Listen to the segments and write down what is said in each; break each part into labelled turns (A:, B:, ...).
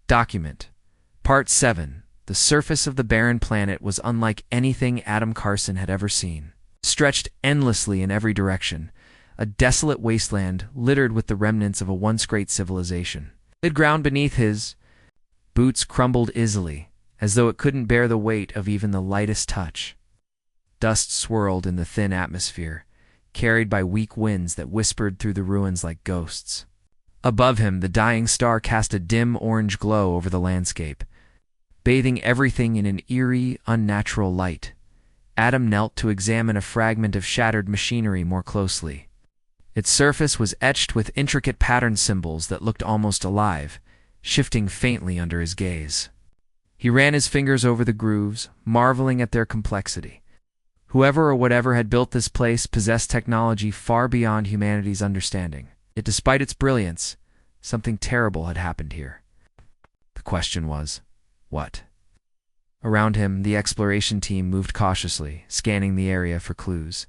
A: Document. Part 7. The surface of the barren planet was unlike anything Adam Carson had ever seen. Stretched endlessly in every direction, a desolate wasteland littered with the remnants of a once great civilization. The ground beneath his boots crumbled easily, as though it couldn't bear the weight of even the lightest touch. Dust swirled in the thin atmosphere, carried by weak winds that whispered through the ruins like ghosts. Above him, the dying star cast a dim orange glow over the landscape, bathing everything in an eerie, unnatural light. Adam knelt to examine a fragment of shattered machinery more closely. Its surface was etched with intricate pattern symbols that looked almost alive, shifting faintly under his gaze. He ran his fingers over the grooves, marveling at their complexity. Whoever or whatever had built this place possessed technology far beyond humanity's understanding. Yet despite its brilliance, something terrible had happened here. The question was, what? Around him, the exploration team moved cautiously, scanning the area for clues.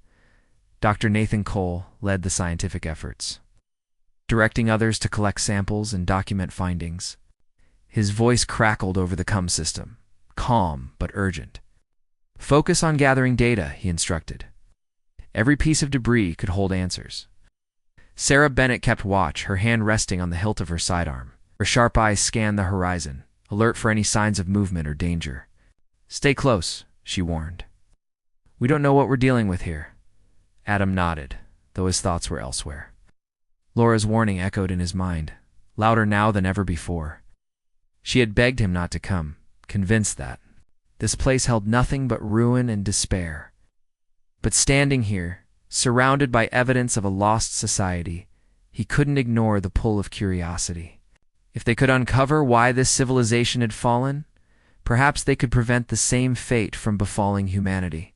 A: Dr. Nathan Cole led the scientific efforts, directing others to collect samples and document findings. His voice crackled over the comm system, calm but urgent. Focus on gathering data, he instructed. Every piece of debris could hold answers. Sarah Bennett kept watch, her hand resting on the hilt of her sidearm. Her sharp eyes scanned the horizon, alert for any signs of movement or danger. Stay close, she warned. We don't know what we're dealing with here. Adam nodded, though his thoughts were elsewhere. Laura's warning echoed in his mind, louder now than ever before. She had begged him not to come, convinced that this place held nothing but ruin and despair. But standing here, surrounded by evidence of a lost society, he couldn't ignore the pull of curiosity. If they could uncover why this civilization had fallen, perhaps they could prevent the same fate from befalling humanity.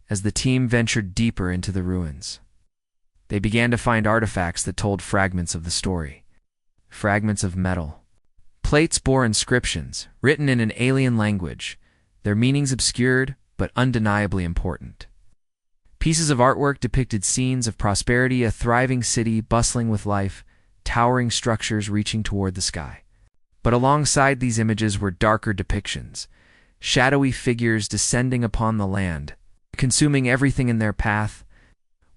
A: As the team ventured deeper into the ruins, they began to find artifacts that told fragments of the story. Fragments of metal. Plates bore inscriptions, written in an alien language, their meanings obscured but undeniably important. Pieces of artwork depicted scenes of prosperity, a thriving city bustling with life, towering structures reaching toward the sky. But alongside these images were darker depictions, shadowy figures descending upon the land, consuming everything in their path.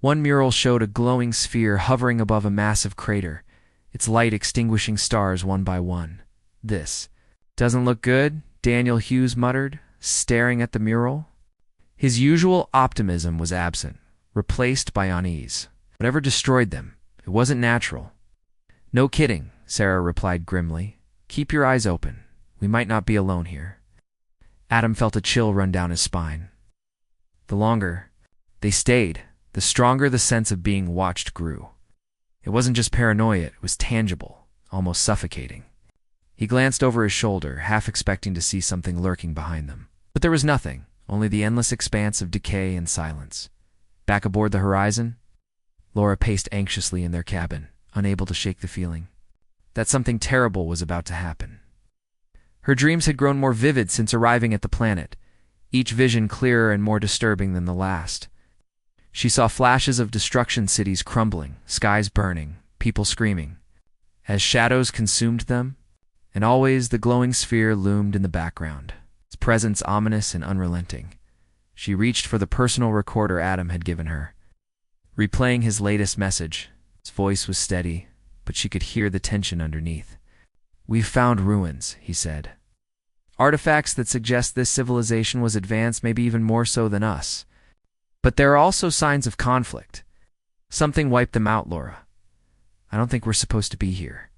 A: One mural showed a glowing sphere hovering above a massive crater, its light extinguishing stars one by one. This doesn't look good, Daniel Hughes muttered, staring at the mural. His usual optimism was absent, replaced by unease. Whatever destroyed them, it wasn't natural. No kidding, Sarah replied grimly. Keep your eyes open. We might not be alone here. Adam felt a chill run down his spine. The longer they stayed, the stronger the sense of being watched grew. It wasn't just paranoia, it was tangible, almost suffocating. He glanced over his shoulder, half expecting to see something lurking behind them. But there was nothing. Only the endless expanse of decay and silence. Back aboard the horizon, Laura paced anxiously in their cabin, unable to shake the feeling that something terrible was about to happen. Her dreams had grown more vivid since arriving at the planet, each vision clearer and more disturbing than the last. She saw flashes of destruction, cities crumbling, skies burning, people screaming, as shadows consumed them, and always the glowing sphere loomed in the background, its presence ominous and unrelenting. She reached for the personal recorder Adam had given her, replaying his latest message. His voice was steady, but she could hear the tension underneath. We've found ruins, he said. Artifacts that suggest this civilization was advanced, maybe even more so than us. But there are also signs of conflict. Something wiped them out, Laura. I don't think we're supposed to be here.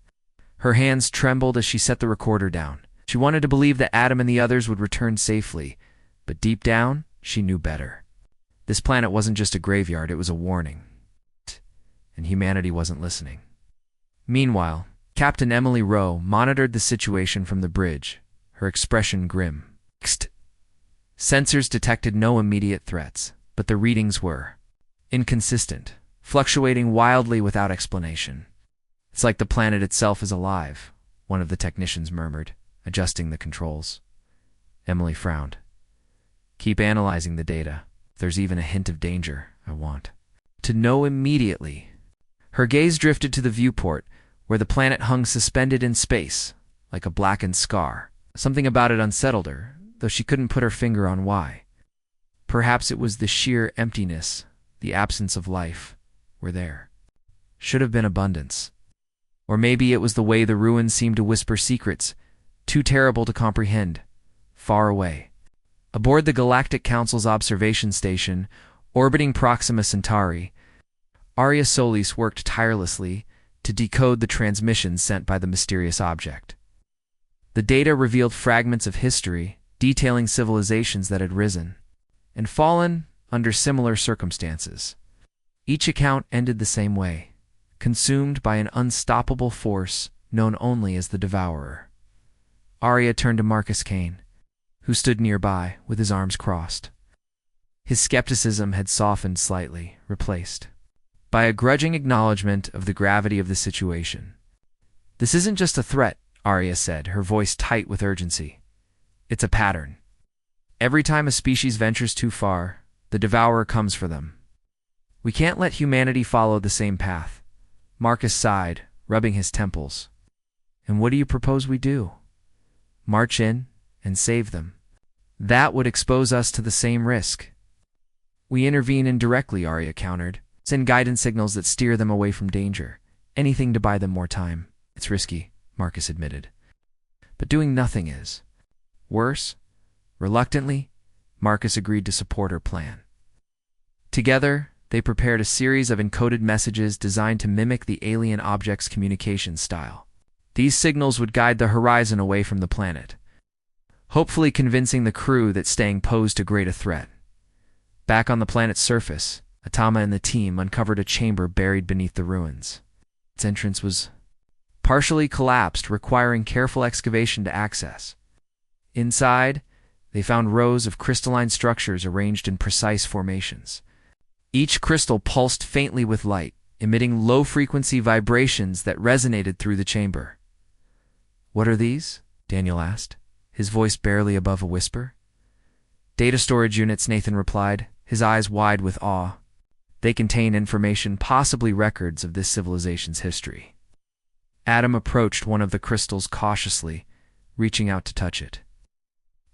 A: Her hands trembled as she set the recorder down. She wanted to believe that Adam and the others would return safely, but deep down, she knew better. This planet wasn't just a graveyard, it was a warning. And humanity wasn't listening. Meanwhile, Captain Emily Rowe monitored the situation from the bridge, her expression grim. Sensors detected no immediate threats, but the readings were inconsistent, fluctuating wildly without explanation. It's like the planet itself is alive, one of the technicians murmured, adjusting the controls. Emily frowned. Keep analyzing the data. If there's even a hint of danger, I want to know immediately. Her gaze drifted to the viewport, where the planet hung suspended in space, like a blackened scar. Something about it unsettled her, though she couldn't put her finger on why. Perhaps it was the sheer emptiness, the absence of life, were there. Should have been abundance. Or maybe it was the way the ruins seemed to whisper secrets, too terrible to comprehend, far away. Aboard the Galactic Council's observation station, orbiting Proxima Centauri, Arya Solis worked tirelessly to decode the transmissions sent by the mysterious object. The data revealed fragments of history detailing civilizations that had risen and fallen under similar circumstances. Each account ended the same way, consumed by an unstoppable force known only as the Devourer. Arya turned to Marcus Kane, who stood nearby with his arms crossed. His skepticism had softened slightly, replaced by a grudging acknowledgement of the gravity of the situation. "This isn't just a threat," Arya said, her voice tight with urgency. "It's a pattern. Every time a species ventures too far, the Devourer comes for them. We can't let humanity follow the same path." Marcus sighed, rubbing his temples. "And what do you propose we do? March in and save them?" "That would expose us to the same risk." "We intervene indirectly," Arya countered. "Send guidance signals that steer them away from danger. Anything to buy them more time." "It's risky," Marcus admitted. "But doing nothing is worse." Reluctantly, Marcus agreed to support her plan. Together, they prepared a series of encoded messages designed to mimic the alien object's communication style. These signals would guide the horizon away from the planet, hopefully convincing the crew that staying posed a great threat. Back on the planet's surface, Atama and the team uncovered a chamber buried beneath the ruins. Its entrance was partially collapsed, requiring careful excavation to access. Inside, they found rows of crystalline structures arranged in precise formations. Each crystal pulsed faintly with light, emitting low-frequency vibrations that resonated through the chamber. "What are these?" Daniel asked, his voice barely above a whisper. "Data storage units," Nathan replied, his eyes wide with awe. "They contain information, possibly records of this civilization's history." Adam approached one of the crystals cautiously, reaching out to touch it.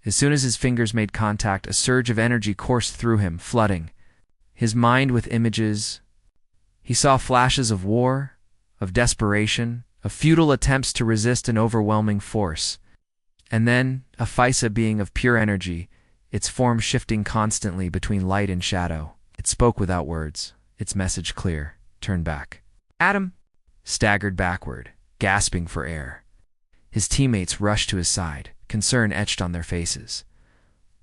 A: As soon as his fingers made contact, a surge of energy coursed through him, flooding his mind with images. He saw flashes of war, of desperation, of futile attempts to resist an overwhelming force. And then, a Physa being of pure energy, its form shifting constantly between light and shadow. It spoke without words, its message clear: "Turn back." Adam staggered backward, gasping for air. His teammates rushed to his side, concern etched on their faces.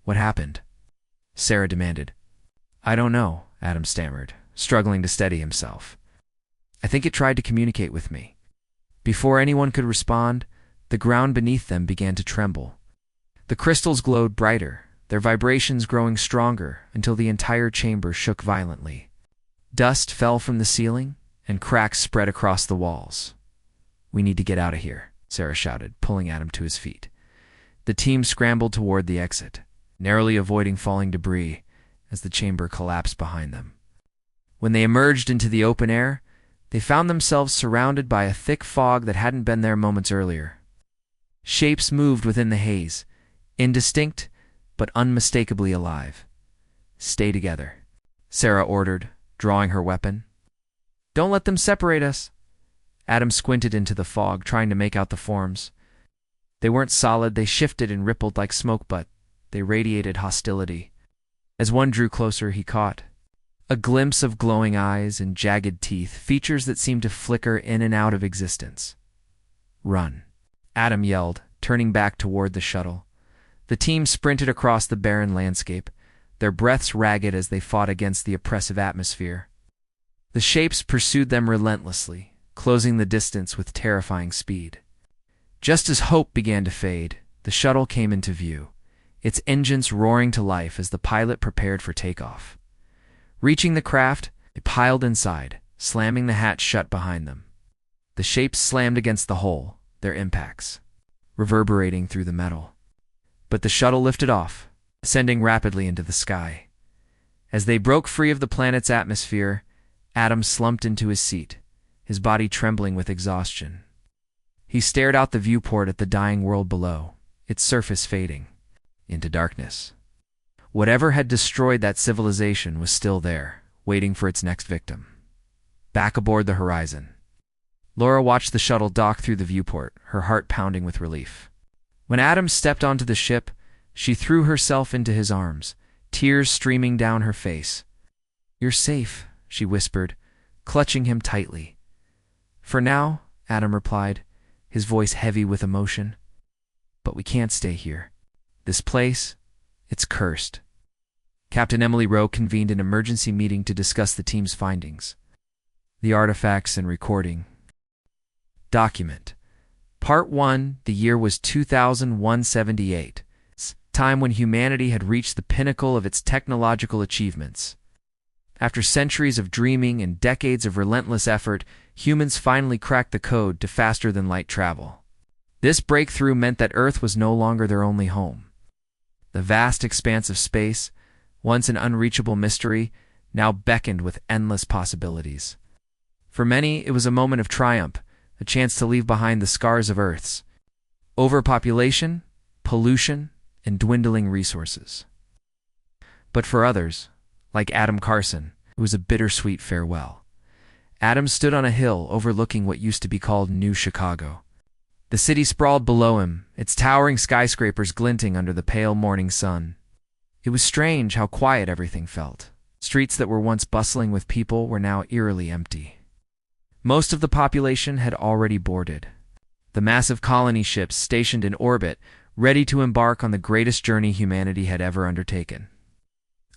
A: "What happened?" Sarah demanded. "I don't know," Adam stammered, struggling to steady himself. "I think it tried to communicate with me." Before anyone could respond, the ground beneath them began to tremble. The crystals glowed brighter, their vibrations growing stronger until the entire chamber shook violently. Dust fell from the ceiling, and cracks spread across the walls. "We need to get out of here," Sarah shouted, pulling Adam to his feet. The team scrambled toward the exit, narrowly avoiding falling debris as the chamber collapsed behind them. When they emerged into the open air, they found themselves surrounded by a thick fog that hadn't been there moments earlier. Shapes moved within the haze, indistinct but unmistakably alive. "Stay together," Sarah ordered, drawing her weapon. "Don't let them separate us." Adam squinted into the fog, trying to make out the forms. They weren't solid, they shifted and rippled like smoke, but they radiated hostility. As one drew closer, he caught a glimpse of glowing eyes and jagged teeth, features that seemed to flicker in and out of existence. "Run," Adam yelled, turning back toward the shuttle. The team sprinted across the barren landscape, their breaths ragged as they fought against the oppressive atmosphere. The shapes pursued them relentlessly, closing the distance with terrifying speed. Just as hope began to fade, the shuttle came into view, its engines roaring to life as the pilot prepared for takeoff. Reaching the craft, they piled inside, slamming the hatch shut behind them. The shapes slammed against the hull, their impacts reverberating through the metal. But the shuttle lifted off, ascending rapidly into the sky. As they broke free of the planet's atmosphere, Adam slumped into his seat, his body trembling with exhaustion. He stared out the viewport at the dying world below, its surface fading into darkness. Whatever had destroyed that civilization was still there, waiting for its next victim. Back aboard the horizon, Laura watched the shuttle dock through the viewport, her heart pounding with relief. When Adam stepped onto the ship, she threw herself into his arms, tears streaming down her face. "You're safe," she whispered, clutching him tightly. "For now," Adam replied, his voice heavy with emotion. "But we can't stay here. This place, it's cursed." Captain Emily Rowe convened an emergency meeting to discuss the team's findings. The artifacts and recording. Document. Part 1, the year was 2178. Time when humanity had reached the pinnacle of its technological achievements. After centuries of dreaming and decades of relentless effort, humans finally cracked the code to faster-than-light travel. This breakthrough meant that Earth was no longer their only home. The vast expanse of space, once an unreachable mystery, now beckoned with endless possibilities. For many, it was a moment of triumph, a chance to leave behind the scars of Earth's overpopulation, pollution, and dwindling resources. But for others, like Adam Carson, it was a bittersweet farewell. Adam stood on a hill overlooking what used to be called New Chicago. The city sprawled below him, its towering skyscrapers glinting under the pale morning sun. It was strange how quiet everything felt. Streets that were once bustling with people were now eerily empty. Most of the population had already boarded. The massive colony ships stationed in orbit, ready to embark on the greatest journey humanity had ever undertaken.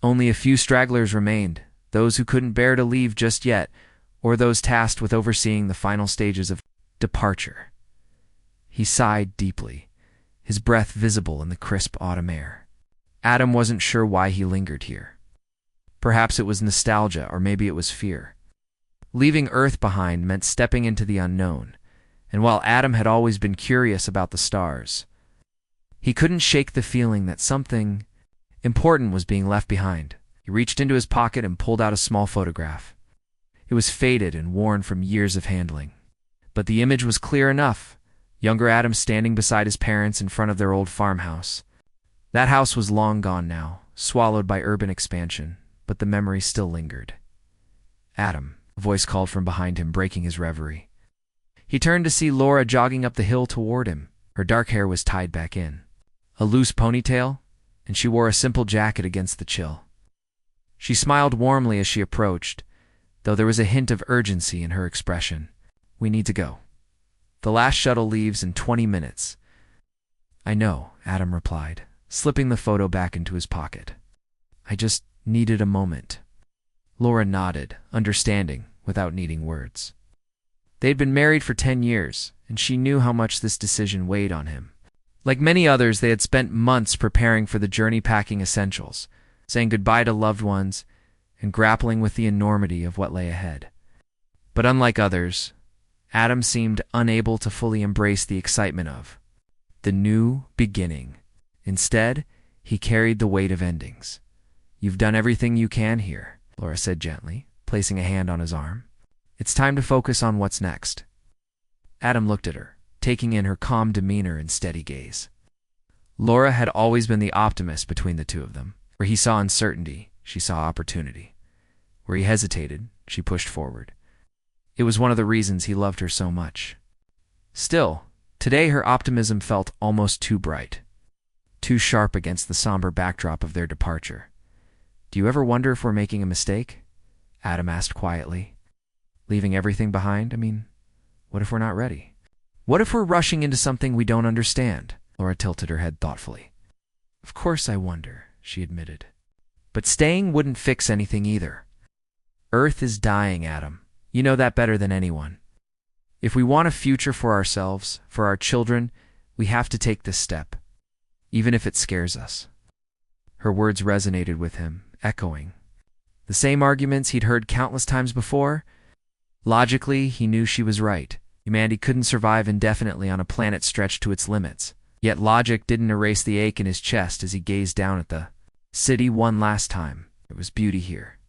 A: Only a few stragglers remained, those who couldn't bear to leave just yet, or those tasked with overseeing the final stages of departure. He sighed deeply, his breath visible in the crisp autumn air. Adam wasn't sure why he lingered here. Perhaps it was nostalgia, or maybe it was fear. Leaving Earth behind meant stepping into the unknown, and while Adam had always been curious about the stars, he couldn't shake the feeling that something important was being left behind. He reached into his pocket and pulled out a small photograph. It was faded and worn from years of handling, but the image was clear enough. Younger Adam standing beside his parents in front of their old farmhouse. That house was long gone now, swallowed by urban expansion, but the memory still lingered. "Adam," a voice called from behind him, breaking his reverie. He turned to see Laura jogging up the hill toward him. Her dark hair was tied back in a loose ponytail, and she wore a simple jacket against the chill. She smiled warmly as she approached, though there was a hint of urgency in her expression. "We need to go. The last shuttle leaves in 20 minutes. "I know," Adam replied, slipping the photo back into his pocket. "I just needed a moment." Laura nodded, understanding, without needing words. They'd been married for 10 years, and she knew how much this decision weighed on him. Like many others, they had spent months preparing for the journey, packing essentials, saying goodbye to loved ones, and grappling with the enormity of what lay ahead. But unlike others, Adam seemed unable to fully embrace the excitement of the new beginning. Instead, he carried the weight of endings. "You've done everything you can here," Laura said gently, placing a hand on his arm. "It's time to focus on what's next." Adam looked at her, taking in her calm demeanor and steady gaze. Laura had always been the optimist between the two of them. Where he saw uncertainty, she saw opportunity. Where he hesitated, she pushed forward. It was one of the reasons he loved her so much. Still, today her optimism felt almost too bright, too sharp against the somber backdrop of their departure. "Do you ever wonder if we're making a mistake?" Adam asked quietly. "Leaving everything behind? What if we're not ready? What if we're rushing into something we don't understand?" Laura tilted her head thoughtfully. "Of course I wonder," she admitted. "But staying wouldn't fix anything either. Earth is dying, Adam. You know that better than anyone. If we want a future for ourselves, for our children, we have to take this step, even if it scares us." Her words resonated with him, echoing the same arguments he'd heard countless times before. Logically, he knew she was right. Humanity couldn't survive indefinitely on a planet stretched to its limits. Yet logic didn't erase the ache in his chest as he gazed down at the city one last time. There was beauty here,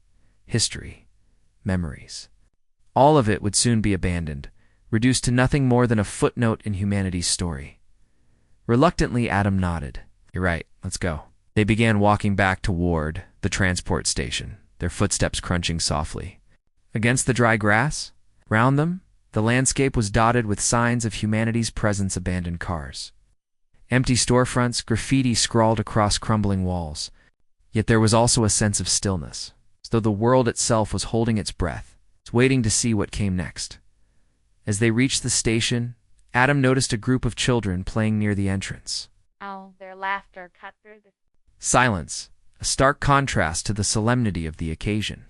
A: history, memories. All of it would soon be abandoned, reduced to nothing more than a footnote in humanity's story. Reluctantly, Adam nodded. "You're right, let's go." They began walking back toward the transport station, their footsteps crunching softly. Against the dry grass, round them, the landscape was dotted with signs of humanity's presence: abandoned cars, empty storefronts, graffiti scrawled across crumbling walls. Yet there was also a sense of stillness, as though the world itself was holding its breath, waiting to see what came next. As they reached the station, Adam noticed a group of children playing near the entrance.
B: Their laughter cut through the
A: Silence, a stark contrast to the solemnity of the occasion.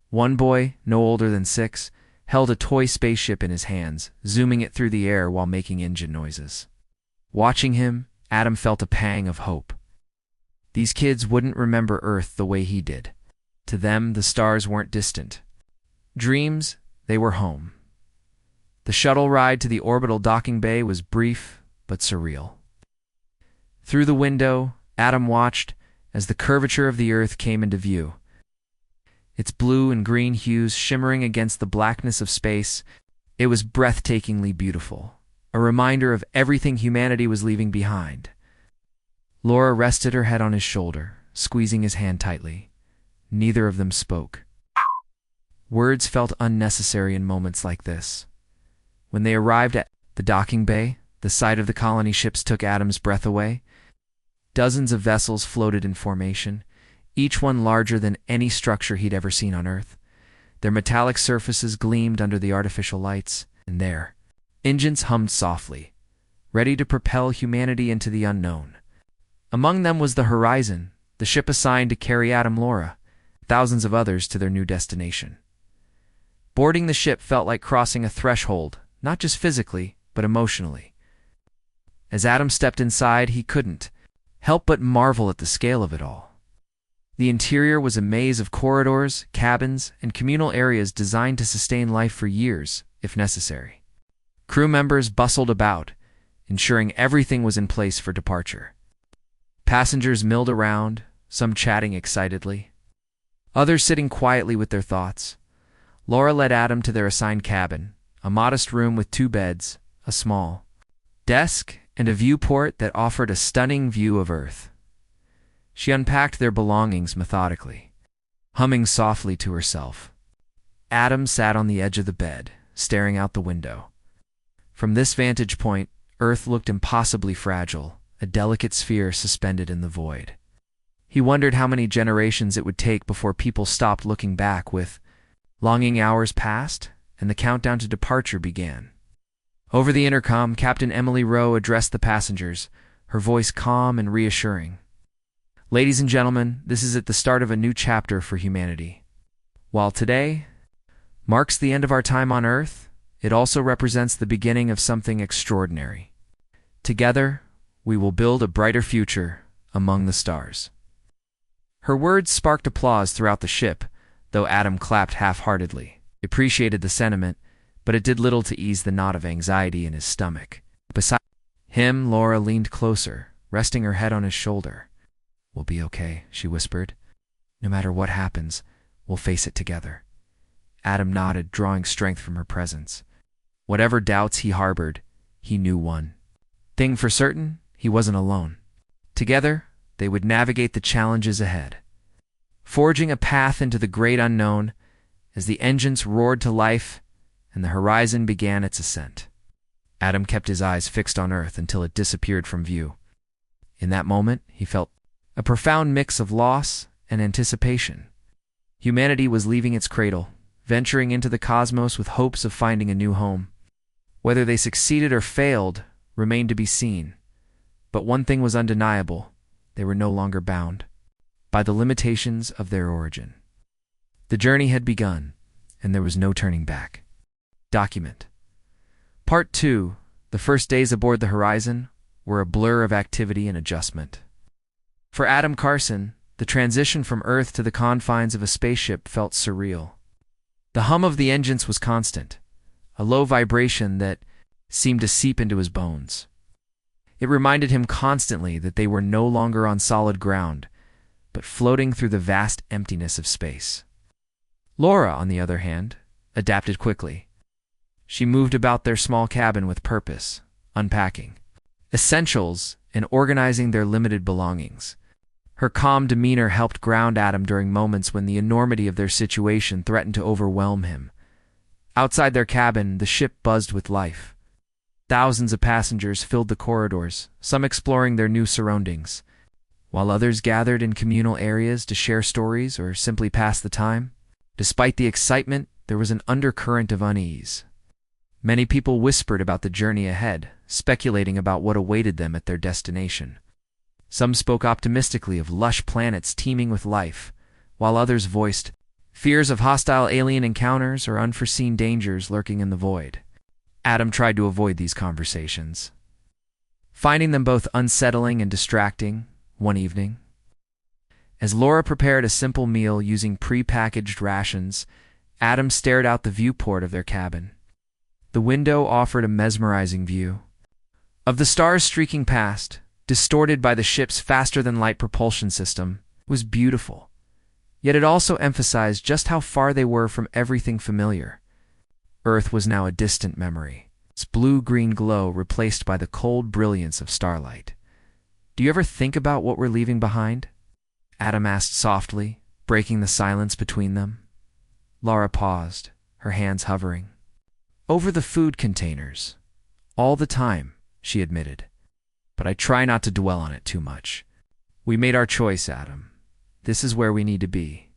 A: One boy, no older than 6, held a toy spaceship in his hands, zooming it through the air while making engine noises. Watching him, Adam felt a pang of hope. These kids wouldn't remember Earth the way he did. To them, the stars weren't distant dreams, they were home. The shuttle ride to the orbital docking bay was brief but surreal. Through the window, Adam watched as the curvature of the Earth came into view. Its blue and green hues shimmering against the blackness of space, it was breathtakingly beautiful, a reminder of everything humanity was leaving behind. Laura rested her head on his shoulder, squeezing his hand tightly. Neither of them spoke. Words felt unnecessary in moments like this. When they arrived at the docking bay, the sight of the colony ships took Adam's breath away. Dozens of vessels floated in formation, each one larger than any structure he'd ever seen on Earth. Their metallic surfaces gleamed under the artificial lights, and their engines hummed softly, ready to propel humanity into the unknown. Among them was the Horizon, the ship assigned to carry Adam, Laura, thousands of others to their new destination. Boarding the ship felt like crossing a threshold, not just physically, but emotionally. As Adam stepped inside, he couldn't help but marvel at the scale of it all. The interior was a maze of corridors, cabins, and communal areas designed to sustain life for years, if necessary. Crew members bustled about, ensuring everything was in place for departure. Passengers milled around, some chatting excitedly, others sitting quietly with their thoughts. Laura led Adam to their assigned cabin, a modest room with 2 beds, a small desk, and a viewport that offered a stunning view of Earth. She unpacked their belongings methodically, humming softly to herself. Adam sat on the edge of the bed, staring out the window. From this vantage point, Earth looked impossibly fragile, a delicate sphere suspended in the void. He wondered how many generations it would take before people stopped looking back. With longing hours passed, and the countdown to departure began. Over the intercom, Captain Emily Rowe addressed the passengers, her voice calm and reassuring. "Ladies and gentlemen, this is at the start of a new chapter for humanity. While today marks the end of our time on Earth, it also represents the beginning of something extraordinary. Together, we will build a brighter future among the stars." Her words sparked applause throughout the ship, though Adam clapped half-heartedly. He appreciated the sentiment, but it did little to ease the knot of anxiety in his stomach. Beside him, Laura leaned closer, resting her head on his shoulder. "We'll be okay," she whispered. "No matter what happens, we'll face it together." Adam nodded, drawing strength from her presence. Whatever doubts he harbored, he knew one thing for certain: he wasn't alone. Together, they would navigate the challenges ahead, forging a path into the great unknown. As the engines roared to life and the horizon began its ascent, Adam kept his eyes fixed on Earth until it disappeared from view. In that moment, he felt a profound mix of loss and anticipation. Humanity was leaving its cradle, venturing into the cosmos with hopes of finding a new home. Whether they succeeded or failed remained to be seen. But one thing was undeniable: they were no longer bound by the limitations of their origin. The journey had begun, and there was no turning back. Document. Part 2. The first days aboard the Horizon were a blur of activity and adjustment. For Adam Carson, the transition from Earth to the confines of a spaceship felt surreal. The hum of the engines was constant, a low vibration that seemed to seep into his bones. It reminded him constantly that they were no longer on solid ground, but floating through the vast emptiness of space. Laura, on the other hand, adapted quickly. She moved about their small cabin with purpose, unpacking essentials and organizing their limited belongings. Her calm demeanor helped ground Adam during moments when the enormity of their situation threatened to overwhelm him. Outside their cabin, the ship buzzed with life. Thousands of passengers filled the corridors, some exploring their new surroundings, while others gathered in communal areas to share stories or simply pass the time. Despite the excitement, there was an undercurrent of unease. Many people whispered about the journey ahead, speculating about what awaited them at their destination. Some spoke optimistically of lush planets teeming with life, while others voiced fears of hostile alien encounters or unforeseen dangers lurking in the void. Adam tried to avoid these conversations, finding them both unsettling and distracting. One evening, as Laura prepared a simple meal using pre-packaged rations, Adam stared out the viewport of their cabin. The window offered a mesmerizing view of the stars streaking past, distorted by the ship's faster-than-light propulsion system. It was beautiful, yet it also emphasized just how far they were from everything familiar. Earth was now a distant memory, its blue-green glow replaced by the cold brilliance of starlight. "Do you ever think about what we're leaving behind?" Adam asked softly, breaking the silence between them. Laura paused, her hands hovering over the food containers. "All the time," she admitted, "but I try not to dwell on it too much. We made our choice, Adam. This is where we need to be."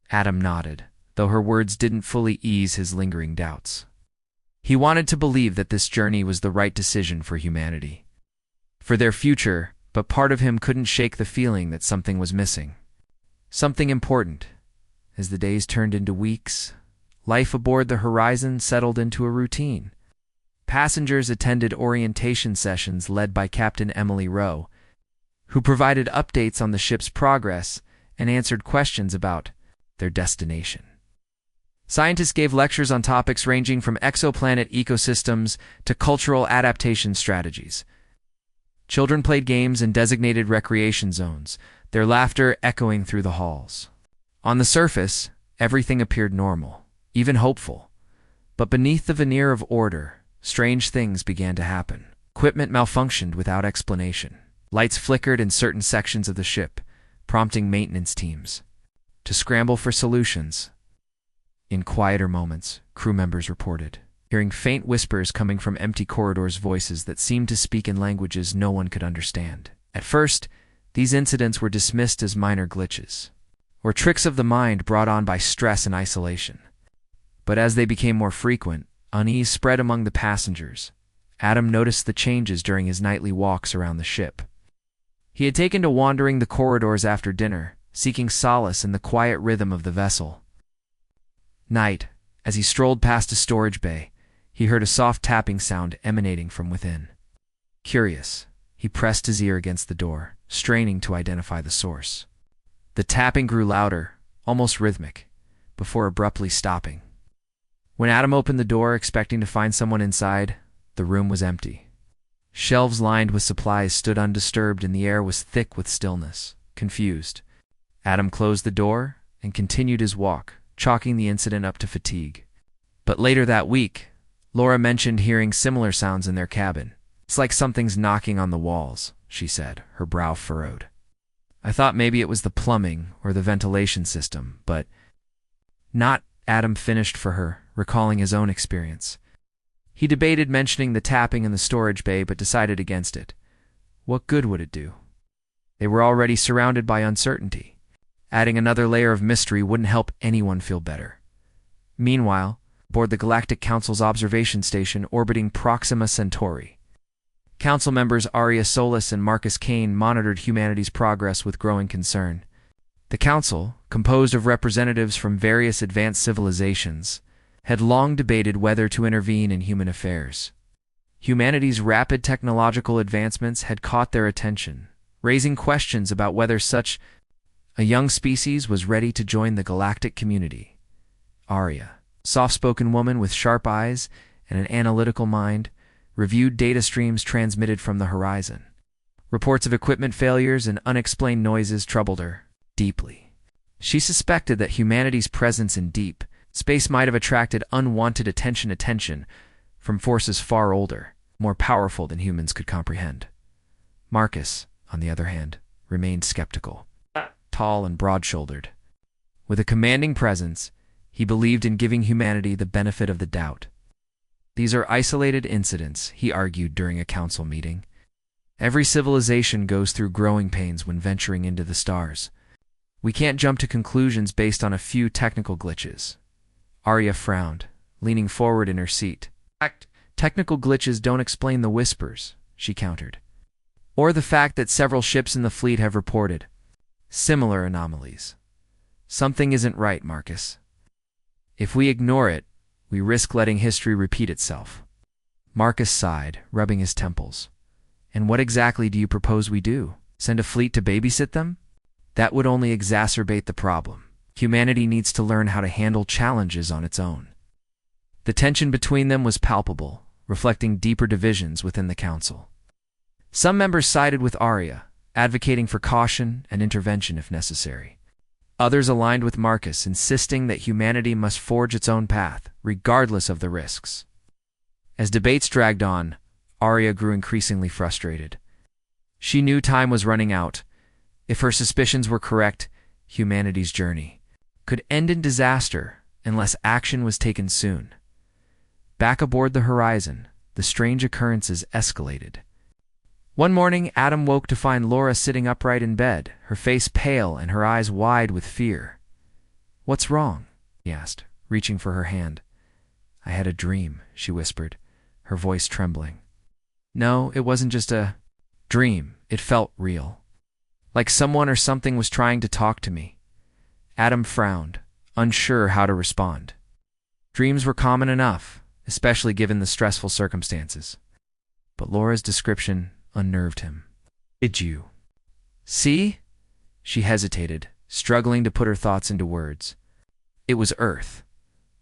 A: Adam nodded, though her words didn't fully ease his lingering doubts. He wanted to believe that this journey was the right decision for humanity, for their future, but part of him couldn't shake the feeling that something was missing. Something important. As the days turned into weeks, life aboard the Horizon settled into a routine. Passengers attended orientation sessions led by Captain Emily Rowe, who provided updates on the ship's progress and answered questions about their destination. Scientists gave lectures on topics ranging from exoplanet ecosystems to cultural adaptation strategies. Children played games in designated recreation zones, their laughter echoing through the halls. On the surface, everything appeared normal, even hopeful. But beneath the veneer of order, strange things began to happen. Equipment malfunctioned without explanation. Lights flickered in certain sections of the ship, prompting maintenance teams to scramble for solutions. In quieter moments, crew members reported hearing faint whispers coming from empty corridors, voices that seemed to speak in languages no one could understand. At first, these incidents were dismissed as minor glitches, or tricks of the mind brought on by stress and isolation. But as they became more frequent, unease spread among the passengers. Adam noticed the changes during his nightly walks around the ship. He had taken to wandering the corridors after dinner, seeking solace in the quiet rhythm of the vessel. Night, as he strolled past a storage bay, he heard a soft tapping sound emanating from within. Curious, he pressed his ear against the door, straining to identify the source. The tapping grew louder, almost rhythmic, before abruptly stopping. When Adam opened the door, expecting to find someone inside, the room was empty. Shelves lined with supplies stood undisturbed, and the air was thick with stillness. Confused, Adam closed the door and continued his walk, chalking the incident up to fatigue. But later that week, Laura mentioned hearing similar sounds in their cabin. "It's like something's knocking on the walls," she said, her brow furrowed. "I thought maybe it was the plumbing or the ventilation system, but not," Adam finished for her, recalling his own experience. He debated mentioning the tapping in the storage bay, but decided against it. What good would it do? They were already surrounded by uncertainty. Adding another layer of mystery wouldn't help anyone feel better. Meanwhile, aboard the Galactic Council's observation station orbiting Proxima Centauri, Council members Aria Solis and Marcus Kane monitored humanity's progress with growing concern. The Council, composed of representatives from various advanced civilizations, had long debated whether to intervene in human affairs. Humanity's rapid technological advancements had caught their attention, raising questions about whether such a young species was ready to join the galactic community. Aria, soft-spoken woman with sharp eyes and an analytical mind, reviewed data streams transmitted from the horizon. Reports of equipment failures and unexplained noises troubled her deeply. She suspected that humanity's presence in deep, Space might have attracted unwanted attention from forces far older, more powerful than humans could comprehend. Marcus, on the other hand, remained skeptical. Tall and broad-shouldered. With a commanding presence, he believed in giving humanity the benefit of the doubt. These are isolated incidents, he argued during a council meeting. Every civilization goes through growing pains when venturing into the stars. We can't jump to conclusions based on a few technical glitches. Arya frowned, leaning forward in her seat. Technical glitches don't explain the whispers, she countered. Or the fact that several ships in the fleet have reported similar anomalies. Something isn't right, Marcus. If we ignore it, we risk letting history repeat itself. Marcus sighed, rubbing his temples. And what exactly do you propose we do? Send a fleet to babysit them? That would only exacerbate the problem. Humanity needs to learn how to handle challenges on its own. The tension between them was palpable, reflecting deeper divisions within the council. Some members sided with Arya, advocating for caution and intervention if necessary. Others aligned with Marcus, insisting that humanity must forge its own path, regardless of the risks. As debates dragged on, Arya grew increasingly frustrated. She knew time was running out. If her suspicions were correct, humanity's journey could end in disaster unless action was taken soon. Back aboard the Horizon, the strange occurrences escalated. One morning, Adam woke to find Laura sitting upright in bed, her face pale and her eyes wide with fear. "What's wrong?" he asked, reaching for her hand. "I had a dream," she whispered, her voice trembling. No, it wasn't just a dream. It felt real. Like someone or something was trying to talk to me. Adam frowned, unsure how to respond. Dreams were common enough, especially given the stressful circumstances. But Laura's description unnerved him. "Did you see?" She hesitated, struggling to put her thoughts into words. It was Earth,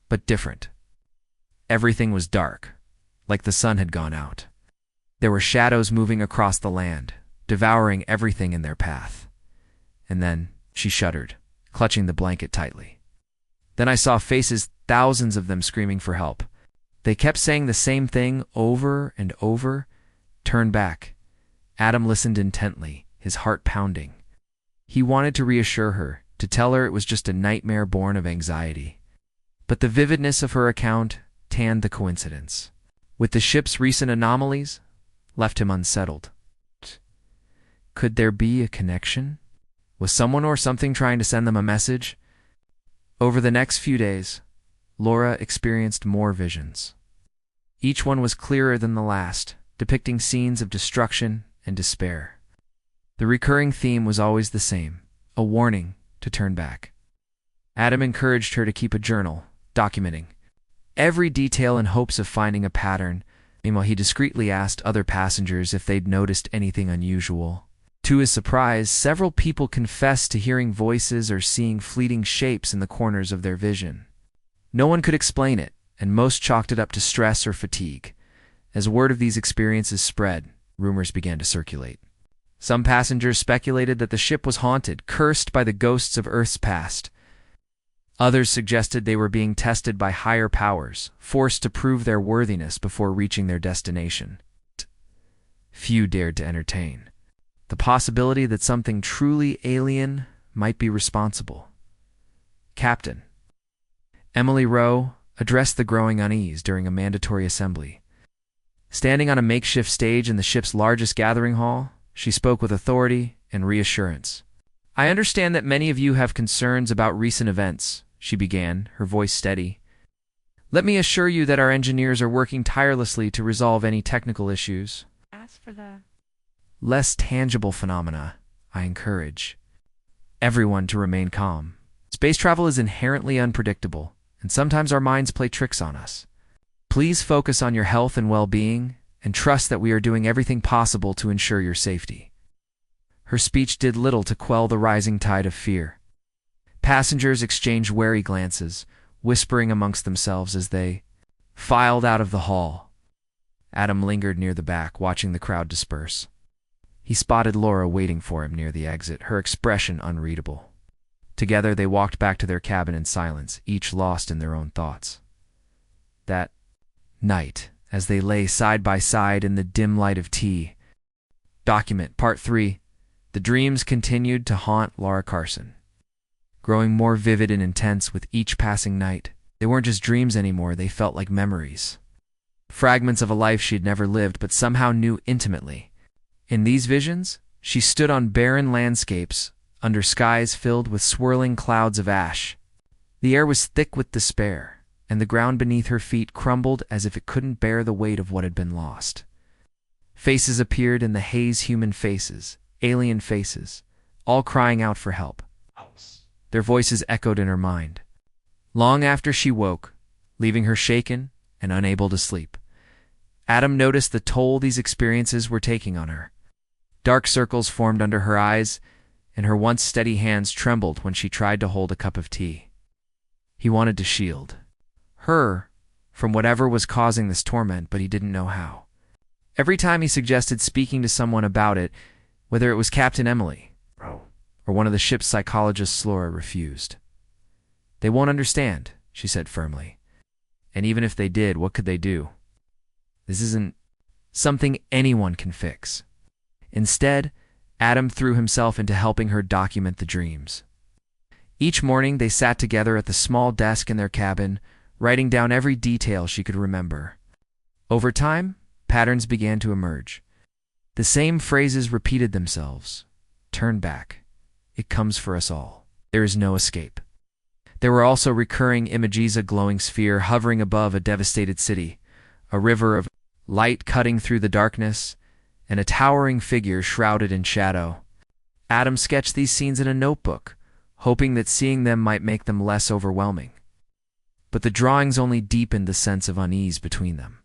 A: but different. Everything was dark, like the sun had gone out. There were shadows moving across the land, devouring everything in their path. And then she shuddered, clutching the blanket tightly. Then I saw faces, thousands of them screaming for help. They kept saying the same thing over and over. "Turn back." Adam listened intently, his heart pounding. He wanted to reassure her, to tell her it was just a nightmare born of anxiety. But the vividness of her account tanned the coincidence. With the ship's recent anomalies, left him unsettled. Could there be a connection? Was someone or something trying to send them a message? Over the next few days, Laura experienced more visions. Each one was clearer than the last, depicting scenes of destruction and despair. The recurring theme was always the same, a warning to turn back. Adam encouraged her to keep a journal, documenting every detail in hopes of finding a pattern. Meanwhile, he discreetly asked other passengers if they'd noticed anything unusual. To his surprise, several people confessed to hearing voices or seeing fleeting shapes in the corners of their vision. No one could explain it, and most chalked it up to stress or fatigue. As word of these experiences spread, rumors began to circulate. Some passengers speculated that the ship was haunted, cursed by the ghosts of Earth's past. Others suggested they were being tested by higher powers, forced to prove their worthiness before reaching their destination. Few dared to entertain the possibility that something truly alien might be responsible. Captain Emily Rowe addressed the growing unease during a mandatory assembly. Standing on a makeshift stage in the ship's largest gathering hall, she spoke with authority and reassurance. "I understand that many of you have concerns about recent events," she began, her voice steady. "Let me assure you that our engineers are working tirelessly to resolve any technical issues.
B: As for the
A: Less tangible phenomena, I encourage everyone to remain calm. Space travel is inherently unpredictable, and sometimes our minds play tricks on us. Please focus on your health and well-being, and trust that we are doing everything possible to ensure your safety." Her speech did little to quell the rising tide of fear. Passengers exchanged wary glances, whispering amongst themselves as they filed out of the hall. Adam lingered near the back, watching the crowd disperse. He spotted Laura waiting for him near the exit, her expression unreadable. Together they walked back to their cabin in silence, each lost in their own thoughts. That night, as they lay side by side in the dim light of tea. Document Part 3. The dreams continued to haunt Laura Carson, growing more vivid and intense with each passing night. They weren't just dreams anymore, they felt like memories. Fragments of a life she had never lived but somehow knew intimately. In these visions, she stood on barren landscapes under skies filled with swirling clouds of ash. The air was thick with despair, and the ground beneath her feet crumbled as if it couldn't bear the weight of what had been lost. Faces appeared in the haze, human faces, alien faces, all crying out for help. Their voices echoed in her mind. Long after she woke, leaving her shaken and unable to sleep, Adam noticed the toll these experiences were taking on her. Dark circles formed under her eyes, and her once steady hands trembled when she tried to hold a cup of tea. He wanted to shield her from whatever was causing this torment, but he didn't know how. Every time he suggested speaking to someone about it, whether it was Captain Emily or one of the ship's psychologists, Laura refused. They won't understand, she said firmly. And even if they did, what could they do? This isn't something anyone can fix. Instead, Adam threw himself into helping her document the dreams. Each morning they sat together at the small desk in their cabin, writing down every detail she could remember. Over time, patterns began to emerge. The same phrases repeated themselves. Turn back. It comes for us all. There is no escape. There were also recurring images: a glowing sphere hovering above a devastated city, a river of light cutting through the darkness, and a towering figure shrouded in shadow. Adam sketched these scenes in a notebook, hoping that seeing them might make them less overwhelming. But the drawings only deepened the sense of unease between them.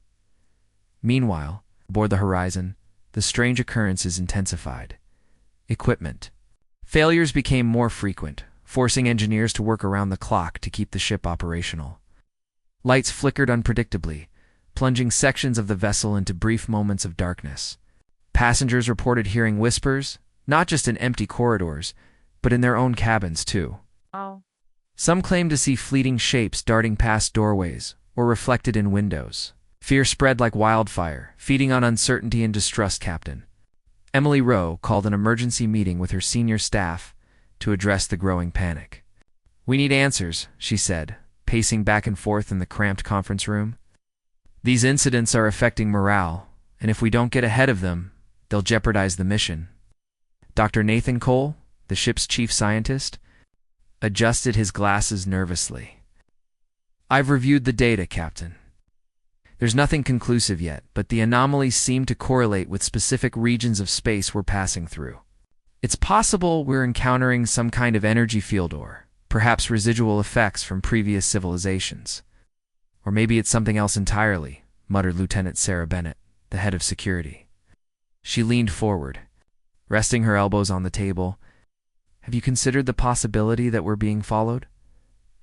A: Meanwhile, aboard the Horizon, the strange occurrences intensified. Equipment failures became more frequent, forcing engineers to work around the clock to keep the ship operational. Lights flickered unpredictably, plunging sections of the vessel into brief moments of darkness. Passengers reported hearing whispers, not just in empty corridors, but in their own cabins too. Some claimed to see fleeting shapes darting past doorways or reflected in windows. Fear spread like wildfire, feeding on uncertainty and distrust. Captain Emily Rowe called an emergency meeting with her senior staff to address the growing panic. "We need answers," she said, pacing back and forth in the cramped conference room. "These incidents are affecting morale, and if we don't get ahead of them, they'll jeopardize the mission." Dr. Nathan Cole, the ship's chief scientist, adjusted his glasses nervously. "I've reviewed the data, Captain. There's nothing conclusive yet, but the anomalies seem to correlate with specific regions of space we're passing through. It's possible we're encountering some kind of energy field or perhaps residual effects from previous civilizations. Or maybe it's something else entirely," muttered Lieutenant Sarah Bennett, the head of security. She leaned forward, resting her elbows on the table. "Have you considered the possibility that we're being followed?"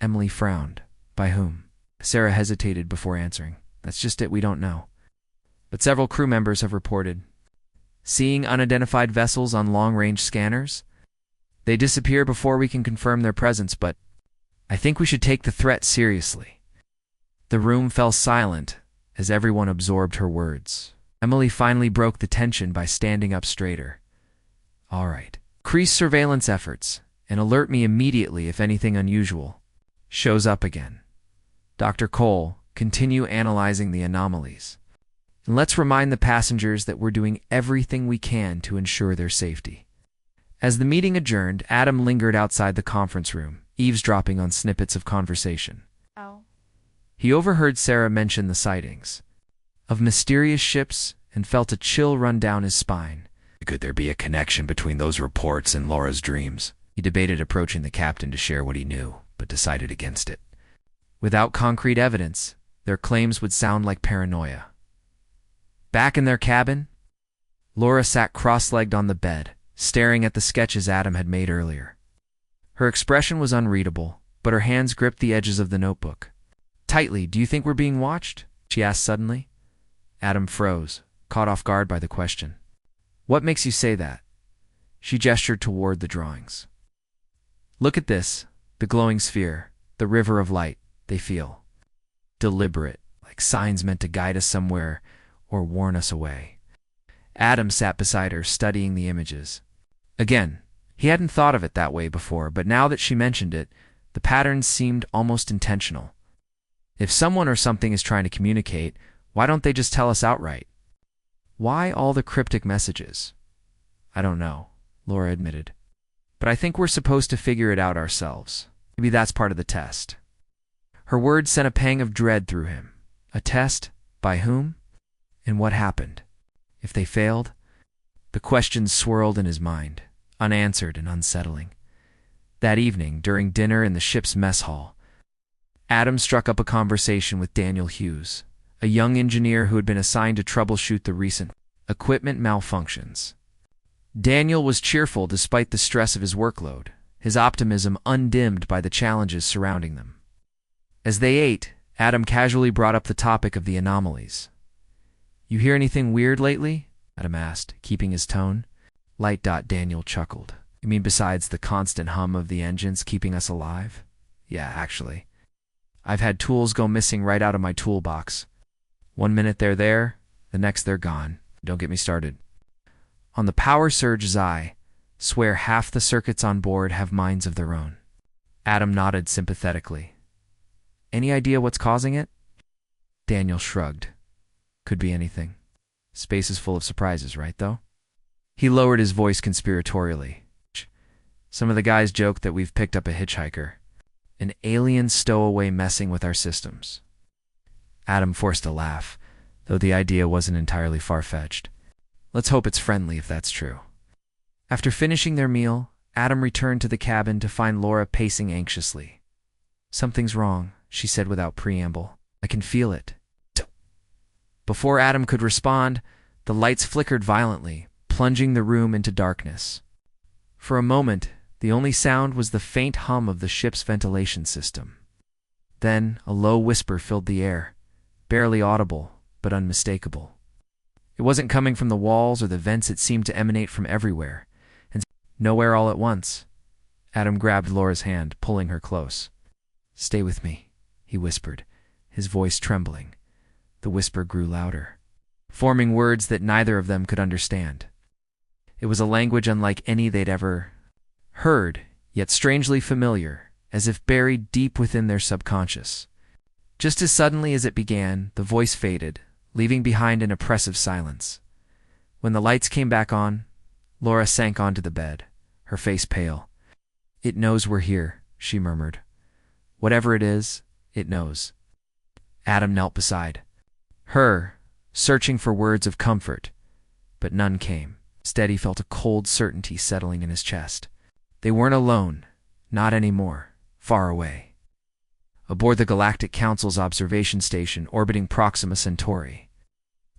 A: Emily frowned. "By whom?" Sarah hesitated before answering. "That's just it, we don't know. But several crew members have reported seeing unidentified vessels on long-range scanners. They disappear before we can confirm their presence, but I think we should take the threat seriously." The room fell silent as everyone absorbed her words. Emily finally broke the tension by standing up straighter. "All right. Increase surveillance efforts and alert me immediately if anything unusual shows up again. Dr. Cole, continue analyzing the anomalies. And let's remind the passengers that we're doing everything we can to ensure their safety." As the meeting adjourned, Adam lingered outside the conference room, eavesdropping on snippets of conversation. He overheard Sarah mention the sightings of mysterious ships and felt a chill run down his spine. Could there be a connection between those reports and Laura's dreams? He debated approaching the captain to share what he knew, but decided against it. Without concrete evidence, their claims would sound like paranoia. Back in their cabin, Laura sat cross-legged on the bed, staring at the sketches Adam had made earlier. Her expression was unreadable, but her hands gripped the edges of the notebook. Tightly. "Do you think we're being watched?" she asked suddenly. Adam froze, caught off guard by the question. "What makes you say that?" She gestured toward the drawings. "Look at this. The glowing sphere, the river of light, they feel deliberate, like signs meant to guide us somewhere or warn us away. Adam sat beside her, studying the images. Again, he hadn't thought of it that way before, but now that she mentioned it, the patterns seemed almost intentional. If someone or something is trying to communicate, why don't they just tell us outright? Why all the cryptic messages? I don't know, Laura admitted. But I think we're supposed to figure it out ourselves. Maybe that's part of the test. Her words sent a pang of dread through him. A test? By whom? And what happened? If they failed? The questions swirled in his mind, unanswered and unsettling. That evening, during dinner in the ship's mess hall, Adam struck up a conversation with Daniel Hughes, a young engineer who had been assigned to troubleshoot the recent equipment malfunctions. Daniel was cheerful despite the stress of his workload, his optimism undimmed by the challenges surrounding them. As they ate, Adam casually brought up the topic of the anomalies. "You hear anything weird lately?" Adam asked, keeping his tone. Light. Daniel chuckled. "You mean besides the constant hum of the engines keeping us alive?" "Yeah, actually. I've had tools go missing right out of my toolbox. One minute they're there, the next they're gone. Don't get me started. On the power surge Xi, swear half the circuits on board have minds of their own." Adam nodded sympathetically. "Any idea what's causing it?" Daniel shrugged. "Could be anything. Space is full of surprises, right, though?" He lowered his voice conspiratorially. "Some of the guys joked that we've picked up a hitchhiker. An alien stowaway messing with our systems." Adam forced a laugh, though the idea wasn't entirely far-fetched. "Let's hope it's friendly if that's true." After finishing their meal, Adam returned to the cabin to find Laura pacing anxiously. "Something's wrong," she said without preamble. "I can feel it." Before Adam could respond, the lights flickered violently, plunging the room into darkness. For a moment, the only sound was the faint hum of the ship's ventilation system. Then a low whisper filled the air, barely audible, but unmistakable. It wasn't coming from the walls or the vents, it seemed to emanate from everywhere, and nowhere all at once. Adam grabbed Laura's hand, pulling her close. "Stay with me," he whispered, his voice trembling. The whisper grew louder, forming words that neither of them could understand. It was a language unlike any they'd ever heard, yet strangely familiar, as if buried deep within their subconscious. Just as suddenly as it began, the voice faded, leaving behind an oppressive silence. When the lights came back on, Laura sank onto the bed, her face pale. "It knows we're here," she murmured. "Whatever it is, it knows." Adam knelt beside her, searching for words of comfort, but none came. Instead, he felt a cold certainty settling in his chest. They weren't alone, not anymore, far away. Aboard the Galactic Council's observation station orbiting Proxima Centauri,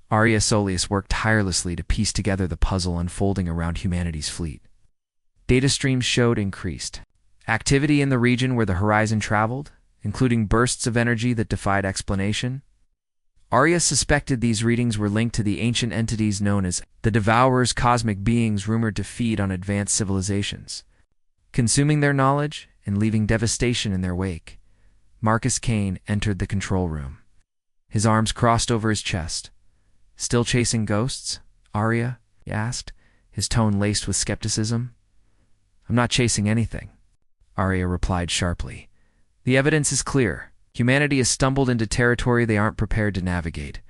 A: Arya Solis worked tirelessly to piece together the puzzle unfolding around humanity's fleet. Data streams showed increased activity in the region where the horizon traveled, including bursts of energy that defied explanation. Arya suspected these readings were linked to the ancient entities known as the Devourers, cosmic beings rumored to feed on advanced civilizations. Consuming their knowledge and leaving devastation in their wake, Marcus Kane entered the control room. His arms crossed over his chest. "Still chasing ghosts, Arya?" he asked, his tone laced with skepticism. "I'm not chasing anything," Arya replied sharply. "The evidence is clear. Humanity has stumbled into territory they aren't prepared to navigate.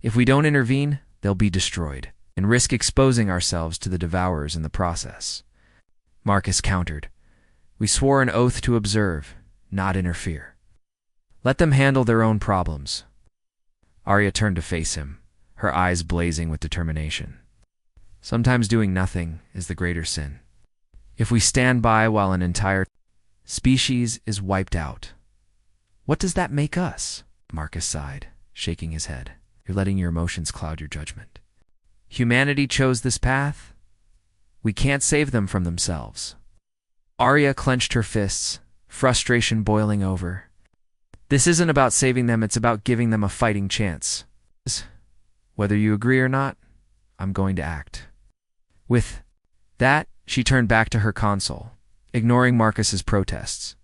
A: If we don't intervene, they'll be destroyed, and risk exposing ourselves to the Devourers in the process." Marcus countered. "We swore an oath to observe, not interfere. Let them handle their own problems." Arya turned to face him, her eyes blazing with determination. "Sometimes doing nothing is the greater sin. If we stand by while an entire species is wiped out, what does that make us?" Marcus sighed, shaking his head. "You're letting your emotions cloud your judgment. Humanity chose this path. We can't save them from themselves." Arya clenched her fists, frustration boiling over. "This isn't about saving them, it's about giving them a fighting chance. Whether you agree or not, I'm going to act." With that, she turned back to her console, ignoring Marcus's protests.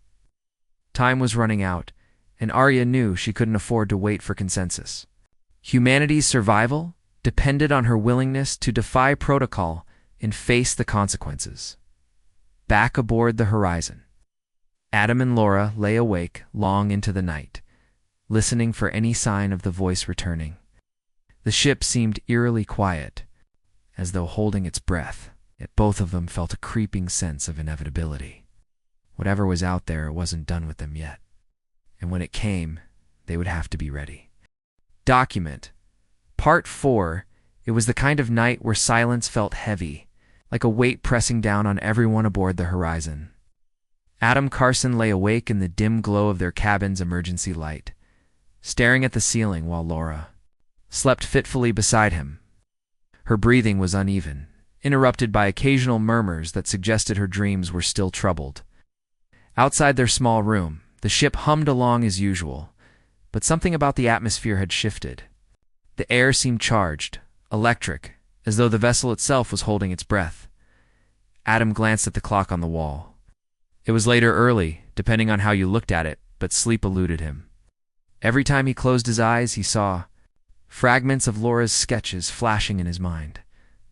A: Time was running out, and Arya knew she couldn't afford to wait for consensus. Humanity's survival depended on her willingness to defy protocol and face the consequences. Back aboard the Horizon, Adam and Laura lay awake long into the night, listening for any sign of the voice returning. The ship seemed eerily quiet, as though holding its breath, yet both of them felt a creeping sense of inevitability. Whatever was out there wasn't done with them yet, and when it came, they would have to be ready. Document. Part 4. It was the kind of night where silence felt heavy, like a weight pressing down on everyone aboard the Horizon. Adam Carson lay awake in the dim glow of their cabin's emergency light, staring at the ceiling while Laura slept fitfully beside him. Her breathing was uneven, interrupted by occasional murmurs that suggested her dreams were still troubled. Outside their small room, the ship hummed along as usual, but something about the atmosphere had shifted. The air seemed charged, electric, as though the vessel itself was holding its breath. Adam glanced at the clock on the wall. It was late or early, depending on how you looked at it, but sleep eluded him. Every time he closed his eyes, he saw fragments of Laura's sketches flashing in his mind.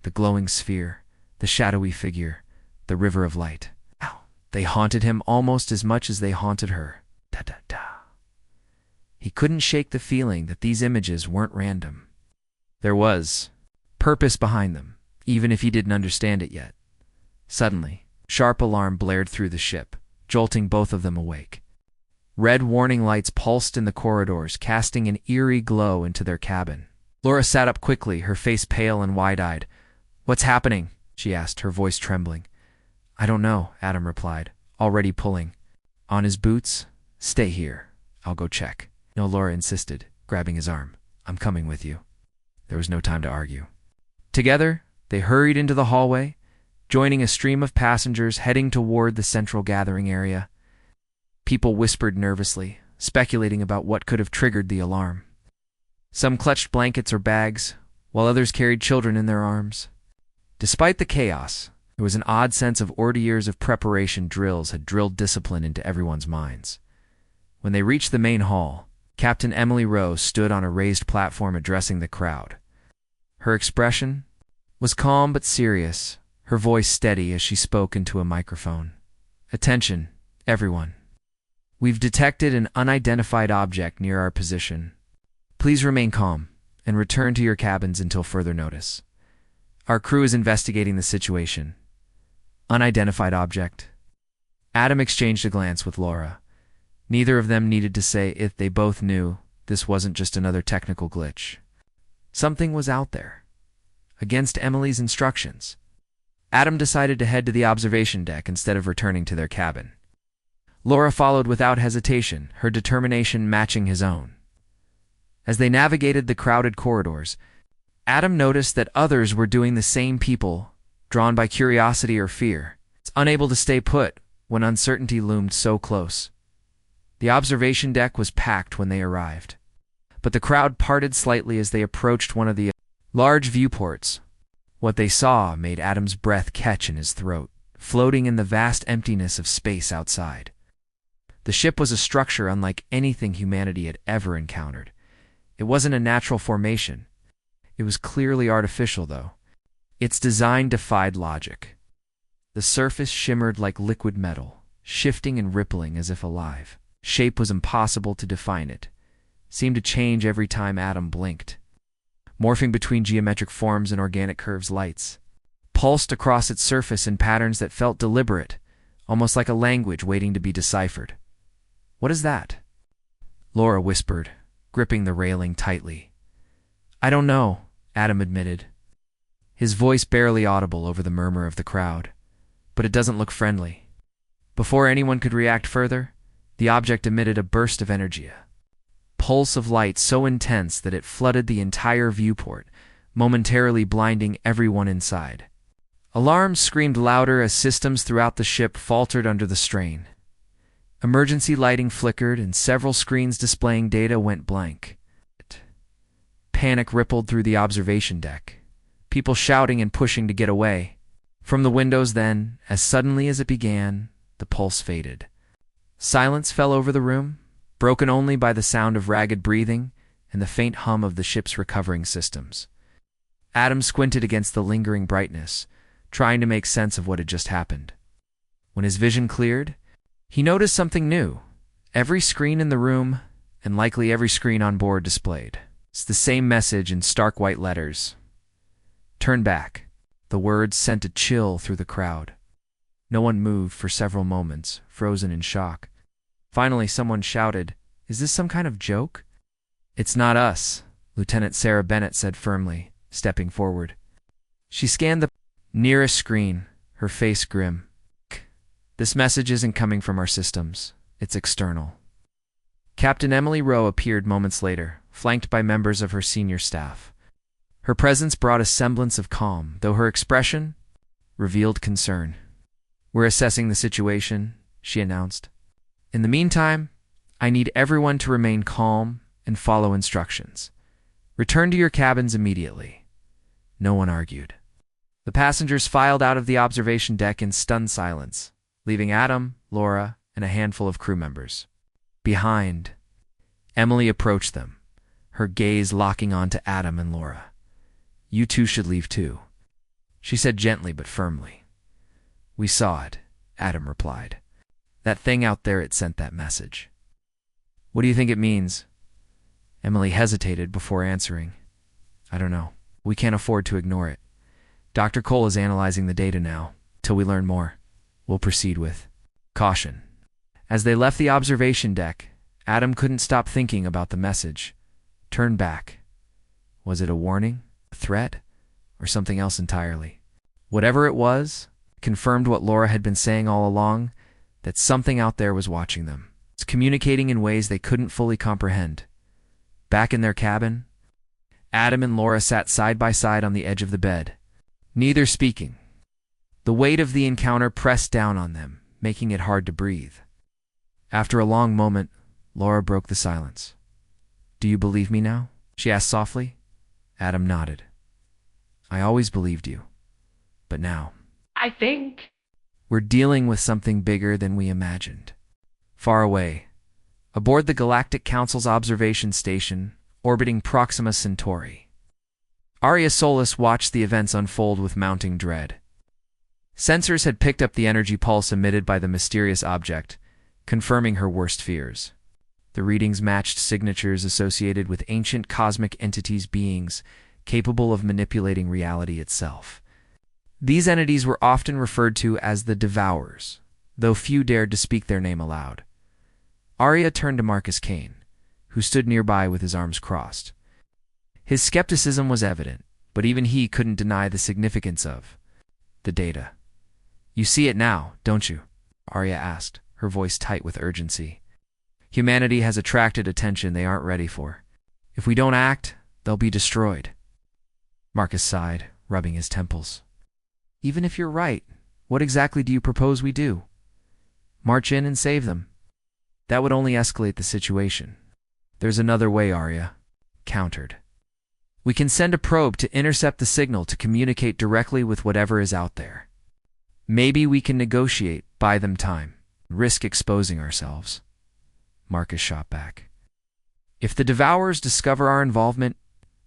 A: The glowing sphere, the shadowy figure, the river of light. Ow. They haunted him almost as much as they haunted her. Da-da-da. He couldn't shake the feeling that these images weren't random. There was purpose behind them, even if he didn't understand it yet. Suddenly, sharp alarm blared through the ship, jolting both of them awake. Red warning lights pulsed in the corridors, casting an eerie glow into their cabin. Laura sat up quickly, her face pale and wide-eyed. "What's happening?" she asked, her voice trembling. "I don't know," Adam replied, already pulling on his boots. "Stay here. I'll go check." "No," Laura insisted, grabbing his arm. "I'm coming with you." There was no time to argue. Together, they hurried into the hallway, joining a stream of passengers heading toward the central gathering area. People whispered nervously, speculating about what could have triggered the alarm. Some clutched blankets or bags, while others carried children in their arms. Despite the chaos, there was an odd sense of 40 years of preparation drills had drilled discipline into everyone's minds. When they reached the main hall, Captain Emily Rose stood on a raised platform addressing the crowd. Her expression was calm but serious, her voice steady as she spoke into a microphone. "Attention, everyone. We've detected an unidentified object near our position. Please remain calm and return to your cabins until further notice. Our crew is investigating the situation." Unidentified object. Adam exchanged a glance with Laura. Neither of them needed to say it. They both knew this wasn't just another technical glitch. Something was out there, against Emily's instructions. Adam decided to head to the observation deck instead of returning to their cabin. Laura followed without hesitation, her determination matching his own. As they navigated the crowded corridors, Adam noticed that others were doing the same. People, drawn by curiosity or fear, unable to stay put when uncertainty loomed so close. The observation deck was packed when they arrived, but the crowd parted slightly as they approached one of the large viewports. What they saw made Adam's breath catch in his throat, floating in the vast emptiness of space outside. The ship was a structure unlike anything humanity had ever encountered. It wasn't a natural formation. It was clearly artificial, though. Its design defied logic. The surface shimmered like liquid metal, shifting and rippling as if alive. Shape was impossible to define. It seemed to change every time Adam blinked, morphing between geometric forms and organic curves. Lights pulsed across its surface in patterns that felt deliberate, almost like a language waiting to be deciphered. "What is that?" Laura whispered, gripping the railing tightly. "I don't know," Adam admitted, his voice barely audible over the murmur of the crowd. "But it doesn't look friendly." Before anyone could react further, the object emitted a burst of energy, a pulse of light so intense that it flooded the entire viewport, momentarily blinding everyone inside. Alarms screamed louder as systems throughout the ship faltered under the strain. Emergency lighting flickered, and several screens displaying data went blank. Panic rippled through the observation deck, people shouting and pushing to get away from the windows. Then, as suddenly as it began, the pulse faded. Silence fell over the room, broken only by the sound of ragged breathing and the faint hum of the ship's recovering systems. Adam squinted against the lingering brightness, trying to make sense of what had just happened. When his vision cleared, he noticed something new. Every screen in the room, and likely every screen on board, displayed. It's the same message in stark white letters. "Turn back." The words sent a chill through the crowd. No one moved for several moments, frozen in shock. Finally, someone shouted, "Is this some kind of joke?" "It's not us," Lieutenant Sarah Bennett said firmly, stepping forward. She scanned the nearest screen, her face grim. "This message isn't coming from our systems. It's external." Captain Emily Rowe appeared moments later, flanked by members of her senior staff. Her presence brought a semblance of calm, though her expression revealed concern. "We're assessing the situation," she announced. "In the meantime, I need everyone to remain calm and follow instructions. Return to your cabins immediately." No one argued. The passengers filed out of the observation deck in stunned silence, leaving Adam, Laura, and a handful of crew members behind. Emily approached them, her gaze locking onto Adam and Laura. "You two should leave too," she said gently but firmly. "We saw it," Adam replied. "That thing out there, it sent that message." "What do you think it means?" Emily hesitated before answering. "I don't know. We can't afford to ignore it. Dr. Cole is analyzing the data now. Till we learn more, we'll proceed with caution." As they left the observation deck, Adam couldn't stop thinking about the message. Turn back. Was it a warning, a threat, or something else entirely? Whatever it was, it confirmed what Laura had been saying all along, that something out there was watching them. It's communicating in ways they couldn't fully comprehend. Back in their cabin, Adam and Laura sat side by side on the edge of the bed, neither speaking. The weight of the encounter pressed down on them, making it hard to breathe. After a long moment, Laura broke the silence. "Do you believe me now?" she asked softly. Adam nodded. "I always believed you. But now,
C: I think
A: we're dealing with something bigger than we imagined." Far away, aboard the Galactic Council's observation station, orbiting Proxima Centauri, Arya Solis watched the events unfold with mounting dread. Sensors had picked up the energy pulse emitted by the mysterious object, confirming her worst fears. The readings matched signatures associated with ancient cosmic entities, beings capable of manipulating reality itself. These entities were often referred to as the Devourers, though few dared to speak their name aloud. Arya turned to Marcus Kane, who stood nearby with his arms crossed. His skepticism was evident, but even he couldn't deny the significance of the data. "You see it now, don't you?" Arya asked, her voice tight with urgency. "Humanity has attracted attention they aren't ready for. If we don't act, they'll be destroyed." Marcus sighed, rubbing his temples. "Even if you're right, what exactly do you propose we do? March in and save them? That would only escalate the situation." "There's another way," Arya countered. "We can send a probe to intercept the signal to communicate directly with whatever is out there. Maybe we can negotiate, buy them time, risk exposing ourselves." Marcus shot back. "If the Devourers discover our involvement,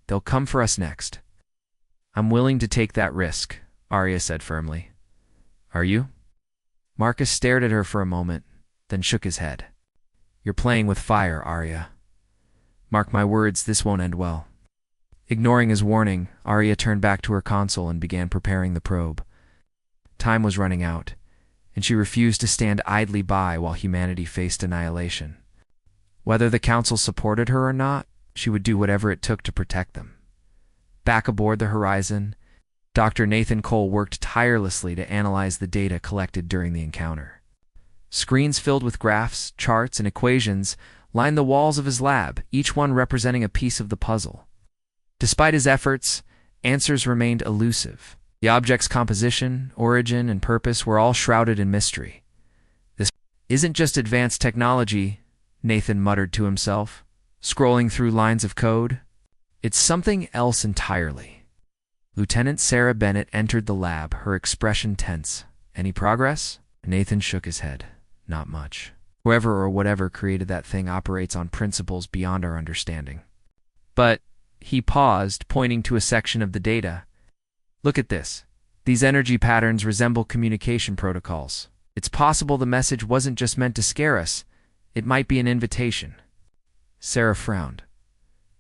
A: they'll come for us next." "I'm willing to take that risk," Arya said firmly. "Are you?" Marcus stared at her for a moment, then shook his head. "You're playing with fire, Arya. Mark my words, this won't end well." Ignoring his warning, Arya turned back to her console and began preparing the probe. Time was running out, and she refused to stand idly by while humanity faced annihilation. Whether the Council supported her or not, she would do whatever it took to protect them. Back aboard the Horizon, Dr. Nathan Cole worked tirelessly to analyze the data collected during the encounter. Screens filled with graphs, charts, and equations lined the walls of his lab, each one representing a piece of the puzzle. Despite his efforts, answers remained elusive. The object's composition, origin, and purpose were all shrouded in mystery. "This isn't just advanced technology," Nathan muttered to himself, scrolling through lines of code. "It's something else entirely." Lieutenant Sarah Bennett entered the lab, her expression tense. "Any progress?" Nathan shook his head. "Not much." Whoever or whatever created that thing operates on principles beyond our understanding. But he paused, pointing to a section of the data. Look at this. These energy patterns resemble communication protocols. It's possible the message wasn't just meant to scare us. It might be an invitation. Sarah frowned.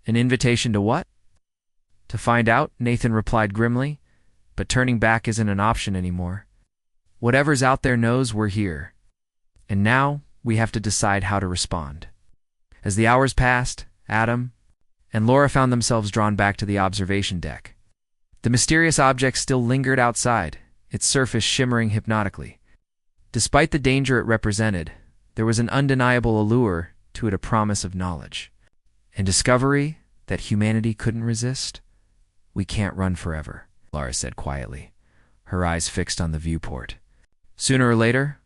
A: An invitation to what? To find out, Nathan replied grimly. But turning back isn't an option anymore. Whatever's out there knows we're here. And now we have to decide how to respond. As the hours passed, Adam and Laura found themselves drawn back to the observation deck. The mysterious object still lingered outside, its surface shimmering hypnotically. Despite the danger it represented, there was an undeniable allure to it, a promise of knowledge and discovery that humanity couldn't resist. We can't run forever, Laura said quietly, her eyes fixed on the viewport. Sooner or later,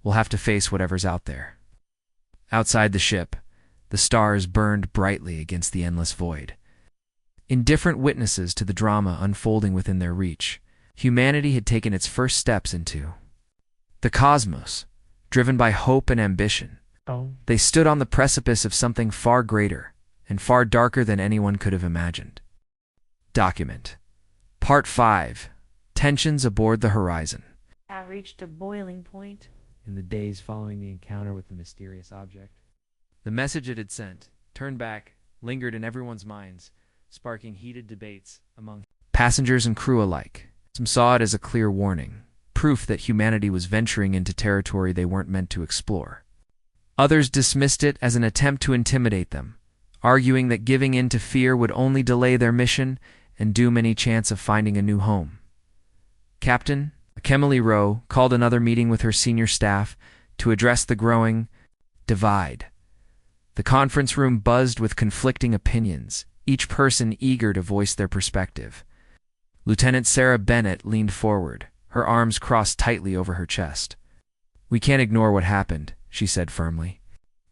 A: we'll have to face whatever's out there. Outside the ship, the stars burned brightly against the endless void. Indifferent witnesses to the drama unfolding within their reach, humanity had taken its first steps into the cosmos, driven by hope and ambition. They stood on the precipice of something far greater and far darker than anyone could have imagined. Document. Part 5. Tensions aboard the horizon.
B: I reached a boiling point.
A: In the days following the encounter with the mysterious object, the message it had sent, turned back, lingered in everyone's minds, sparking heated debates among passengers and crew alike. Some saw it as a clear warning, proof that humanity was venturing into territory they weren't meant to explore. Others dismissed it as an attempt to intimidate them, arguing that giving in to fear would only delay their mission and doom any chance of finding a new home. Captain Emily Rowe called another meeting with her senior staff to address the growing divide. The conference room buzzed with conflicting opinions, each person eager to voice their perspective. Lieutenant Sarah Bennett leaned forward, her arms crossed tightly over her chest. We can't ignore what happened, she said firmly.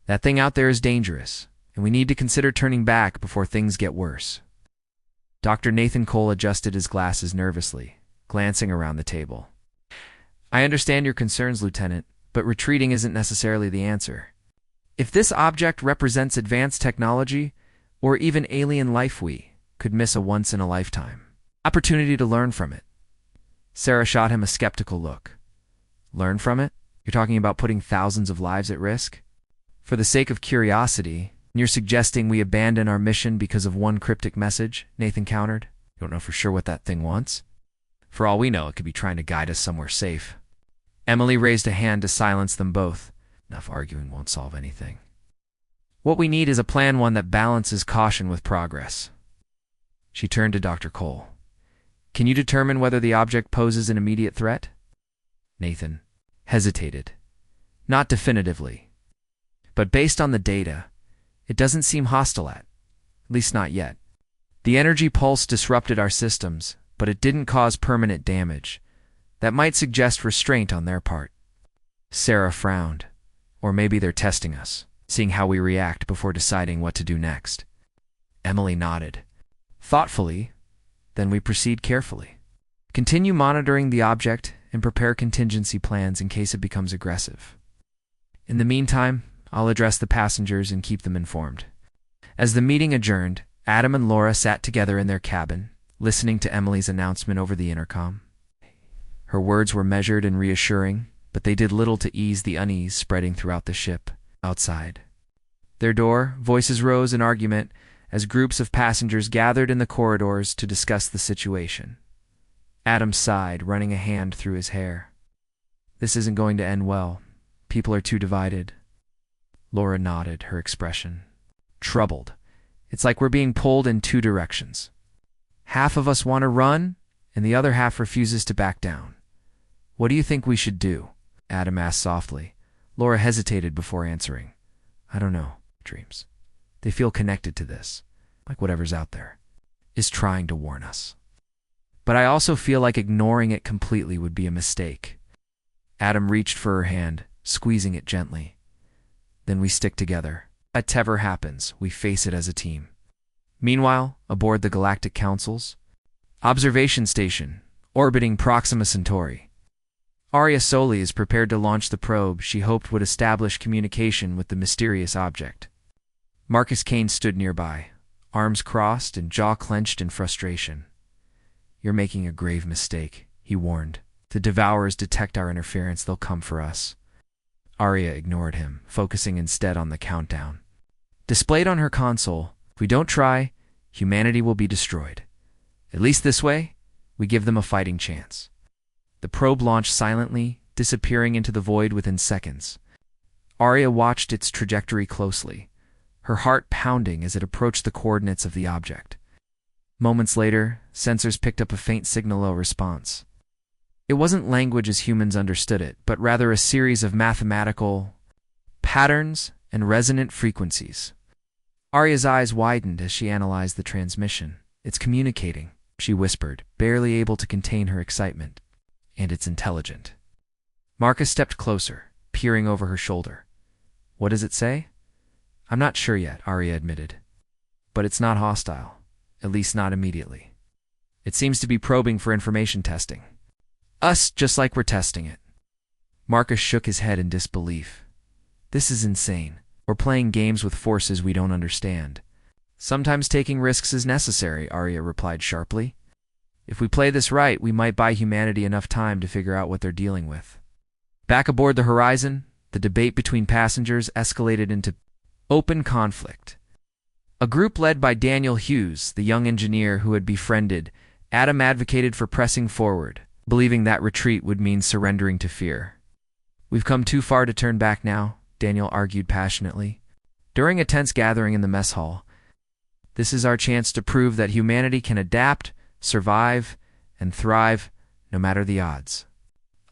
A: That thing out there is dangerous, and we need to consider turning back before things get worse. Dr. Nathan Cole adjusted his glasses nervously, glancing around the table. I understand your concerns, Lieutenant, but retreating isn't necessarily the answer. If this object represents advanced technology, or even alien life, we could miss a once-in-a-lifetime opportunity to learn from it. Sarah shot him a skeptical look. Learn from it? You're talking about putting thousands of lives at risk? For the sake of curiosity, you're suggesting we abandon our mission because of one cryptic message? Nathan countered. You don't know for sure what that thing wants? For all we know, it could be trying to guide us somewhere safe. Emily raised a hand to silence them both. Enough arguing won't solve anything. What we need is a plan, one that balances caution with progress. She turned to Dr. Cole. Can you determine whether the object poses an immediate threat? Nathan hesitated. Not definitively. But based on the data, it doesn't seem hostile at least not yet. The energy pulse disrupted our systems, but it didn't cause permanent damage. That might suggest restraint on their part. Sarah frowned. Or maybe they're testing us, seeing how we react before deciding what to do next. Emily nodded. Thoughtfully, then we proceed carefully. Continue monitoring the object and prepare contingency plans in case it becomes aggressive. In the meantime, I'll address the passengers and keep them informed. As the meeting adjourned, Adam and Laura sat together in their cabin, listening to Emily's announcement over the intercom. Her words were measured and reassuring, but they did little to ease the unease spreading throughout the ship. Outside their door, voices rose in argument as groups of passengers gathered in the corridors to discuss the situation. Adam sighed, running a hand through his hair. This isn't going to end well. People are too divided. Laura nodded, her expression troubled. It's like we're being pulled in two directions. Half of us want to run, and the other half refuses to back down. What do you think we should do? Adam asked softly. Laura hesitated before answering. I don't know. Dreams. They feel connected to this, like whatever's out there is trying to warn us. But I also feel like ignoring it completely would be a mistake. Adam reached for her hand, squeezing it gently. Then we stick together. Whatever happens, we face it as a team. Meanwhile, aboard the Galactic Council's observation station, orbiting Proxima Centauri, Arya Solis prepared to launch the probe she hoped would establish communication with the mysterious object. Marcus Kane stood nearby, arms crossed and jaw clenched in frustration. "You're making a grave mistake," he warned. "The Devourers detect our interference, they'll come for us." Arya ignored him, focusing instead on the countdown. Displayed on her console, "If we don't try, humanity will be destroyed. At least this way, we give them a fighting chance." The probe launched silently, disappearing into the void within seconds. Arya watched its trajectory closely, her heart pounding as it approached the coordinates of the object. Moments later, sensors picked up a faint signal of response. It wasn't language as humans understood it, but rather a series of mathematical patterns and resonant frequencies. Arya's eyes widened as she analyzed the transmission. "It's communicating," she whispered, barely able to contain her excitement. "And it's intelligent." Marcus stepped closer, peering over her shoulder. "What does it say?" "I'm not sure yet," Arya admitted. "But it's not hostile, at least not immediately. It seems to be probing for information testing. Us, just like we're testing it." Marcus shook his head in disbelief. "This is insane. We're playing games with forces we don't understand." "Sometimes taking risks is necessary," Arya replied sharply. "If we play this right, we might buy humanity enough time to figure out what they're dealing with." Back aboard the Horizon, the debate between passengers escalated into open conflict. A group led by Daniel Hughes, the young engineer who had befriended Adam, advocated for pressing forward, believing that retreat would mean surrendering to fear. "We've come too far to turn back now," Daniel argued passionately. During a tense gathering in the mess hall, "This is our chance to prove that humanity can adapt, survive, and thrive no matter the odds."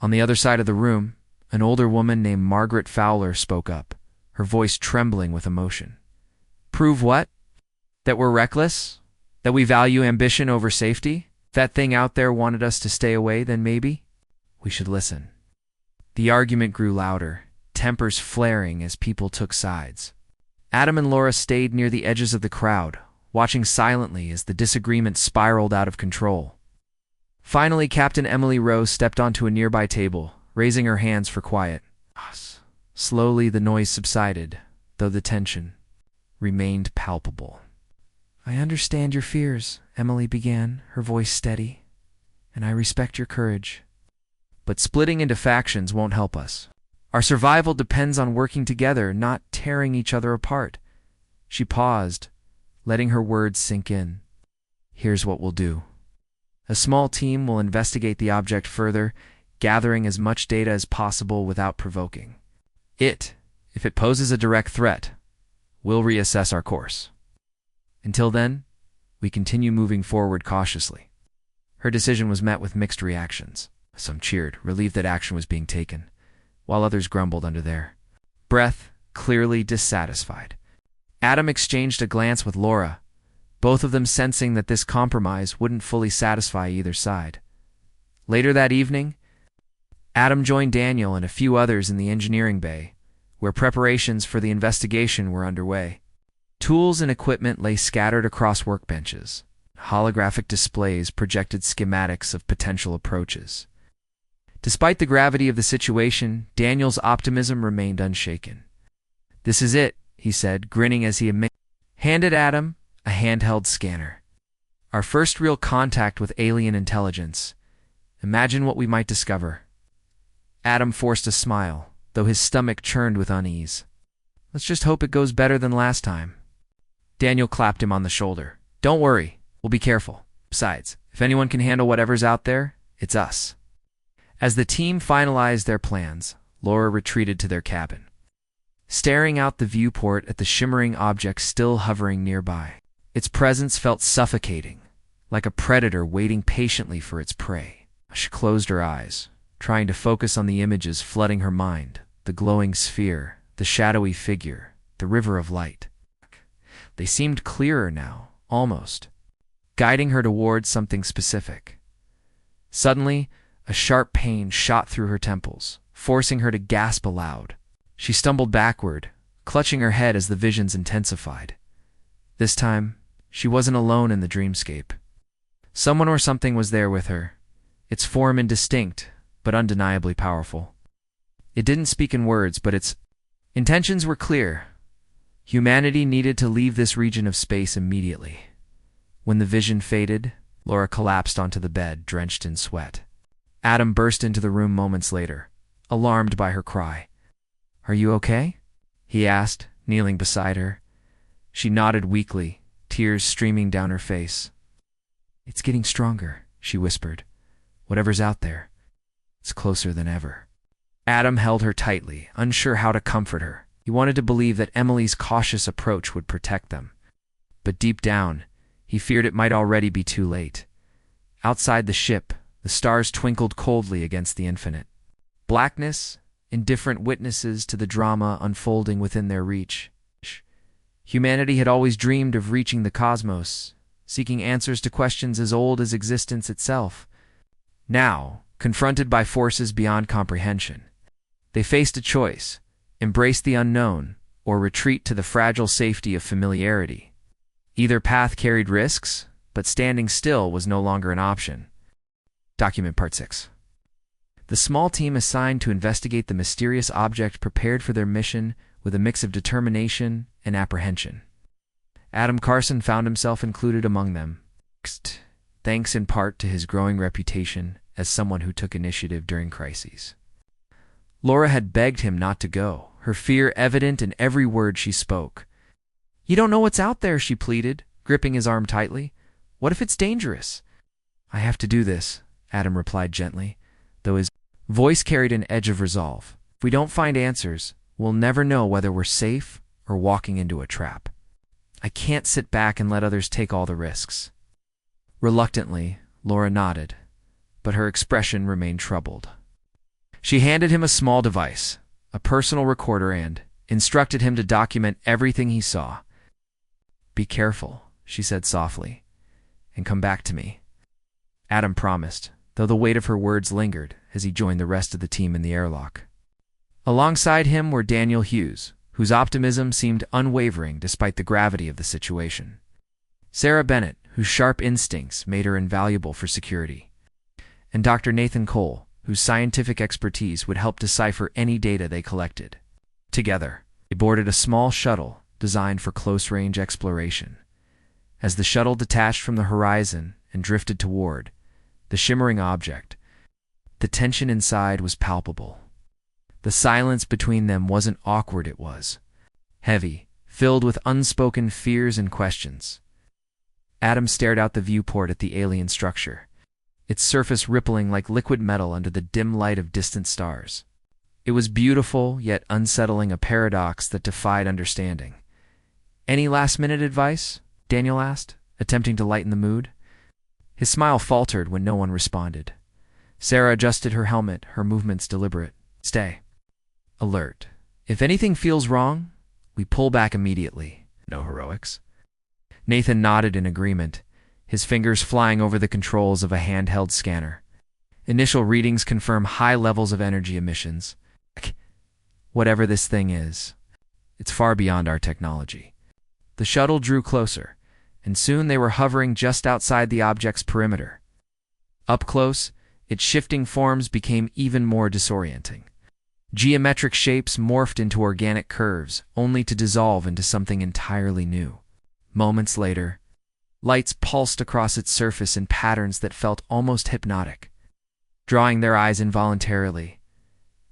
A: On the other side of the room, an older woman named Margaret Fowler spoke up, her voice trembling with emotion. "Prove what? That we're reckless? That we value ambition over safety? If that thing out there wanted us to stay away, then maybe we should listen." The argument grew louder, tempers flaring as people took sides. Adam and Laura stayed near the edges of the crowd, watching silently as the disagreement spiraled out of control. Finally, Captain Emily Rose stepped onto a nearby table, raising her hands for quiet. Slowly, the noise subsided, though the tension remained palpable. "I understand your fears," Emily began, her voice steady, "and I respect your courage. But splitting into factions won't help us. Our survival depends on working together, not tearing each other apart." She paused, letting her words sink in. "Here's what we'll do. A small team will investigate the object further, gathering as much data as possible without provoking it. If it poses a direct threat, we'll reassess our course. Until then, we continue moving forward cautiously." Her decision was met with mixed reactions. Some cheered, relieved that action was being taken, while others grumbled under their breath, clearly dissatisfied. Adam exchanged a glance with Laura, both of them sensing that this compromise wouldn't fully satisfy either side. Later that evening, Adam joined Daniel and a few others in the engineering bay, where preparations for the investigation were underway. Tools and equipment lay scattered across workbenches. Holographic displays projected schematics of potential approaches. Despite the gravity of the situation, Daniel's optimism remained unshaken. "This is it," he said, grinning as he handed Adam a handheld scanner. "Our first real contact with alien intelligence. Imagine what we might discover." Adam forced a smile, though his stomach churned with unease. "Let's just hope it goes better than last time." Daniel clapped him on the shoulder. "Don't worry, we'll be careful. Besides, if anyone can handle whatever's out there, it's us." As the team finalized their plans, Laura retreated to their cabin, staring out the viewport at the shimmering object still hovering nearby. Its presence felt suffocating, like a predator waiting patiently for its prey. She closed her eyes, trying to focus on the images flooding her mind, the glowing sphere, the shadowy figure, the river of light. They seemed clearer now, almost, guiding her towards something specific. Suddenly, a sharp pain shot through her temples, forcing her to gasp aloud. She stumbled backward, clutching her head as the visions intensified. This time, she wasn't alone in the dreamscape. Someone or something was there with her, its form indistinct, but but undeniably powerful. It didn't speak in words, but its intentions were clear. Humanity needed to leave this region of space immediately. When the vision faded, Laura collapsed onto the bed, drenched in sweat. Adam burst into the room moments later, alarmed by her cry. "Are you okay?" he asked, kneeling beside her. She nodded weakly, tears streaming down her face. "It's getting stronger," she whispered. "Whatever's out there, it's closer than ever." Adam held her tightly, unsure how to comfort her. He wanted to believe that Emily's cautious approach would protect them. But deep down, he feared it might already be too late. Outside the ship, the stars twinkled coldly against the infinite. Blackness, indifferent witnesses to the drama unfolding within their reach. Humanity had always dreamed of reaching the cosmos, seeking answers to questions as old as existence itself. Now, confronted by forces beyond comprehension, they faced a choice: embrace the unknown, or retreat to the fragile safety of familiarity. Either path carried risks, but standing still was no longer an option. Document Part 6. The small team assigned to investigate the mysterious object prepared for their mission with a mix of determination and apprehension. Adam Carson found himself included among them, thanks in part to his growing reputation as someone who took initiative during crises. Laura had begged him not to go, her fear evident in every word she spoke. "You don't know what's out there," she pleaded, gripping his arm tightly. "What if it's dangerous?" "I have to do this," Adam replied gently, though his voice carried an edge of resolve. "If we don't find answers, we'll never know whether we're safe or walking into a trap. I can't sit back and let others take all the risks." Reluctantly, Laura nodded, but her expression remained troubled. She handed him a small device, a personal recorder, and instructed him to document everything he saw. "Be careful," she said softly, "and come back to me." Adam promised, though the weight of her words lingered as he joined the rest of the team in the airlock. Alongside him were Daniel Hughes, whose optimism seemed unwavering despite the gravity of the situation. Sarah Bennett, whose sharp instincts made her invaluable for security. And Dr. Nathan Cole, whose scientific expertise would help decipher any data they collected. Together, they boarded a small shuttle designed for close-range exploration. As the shuttle detached from the horizon and drifted toward the shimmering object, the tension inside was palpable. The silence between them wasn't awkward, it was heavy, filled with unspoken fears and questions. Adam stared out the viewport at the alien structure, its surface rippling like liquid metal under the dim light of distant stars. It was beautiful, yet unsettling, a paradox that defied understanding. "Any last-minute advice?" Daniel asked, attempting to lighten the mood. His smile faltered when no one responded. Sarah adjusted her helmet, her movements deliberate. "Stay alert. If anything feels wrong, we pull back immediately. No heroics." Nathan nodded in agreement, his fingers flying over the controls of a handheld scanner. Initial readings confirm high levels of energy emissions. Whatever this thing is, it's far beyond our technology. The shuttle drew closer, and soon they were hovering just outside the object's perimeter. Up close, its shifting forms became even more disorienting. Geometric shapes morphed into organic curves, only to dissolve into something entirely new. Moments later, lights pulsed across its surface in patterns that felt almost hypnotic, drawing their eyes involuntarily.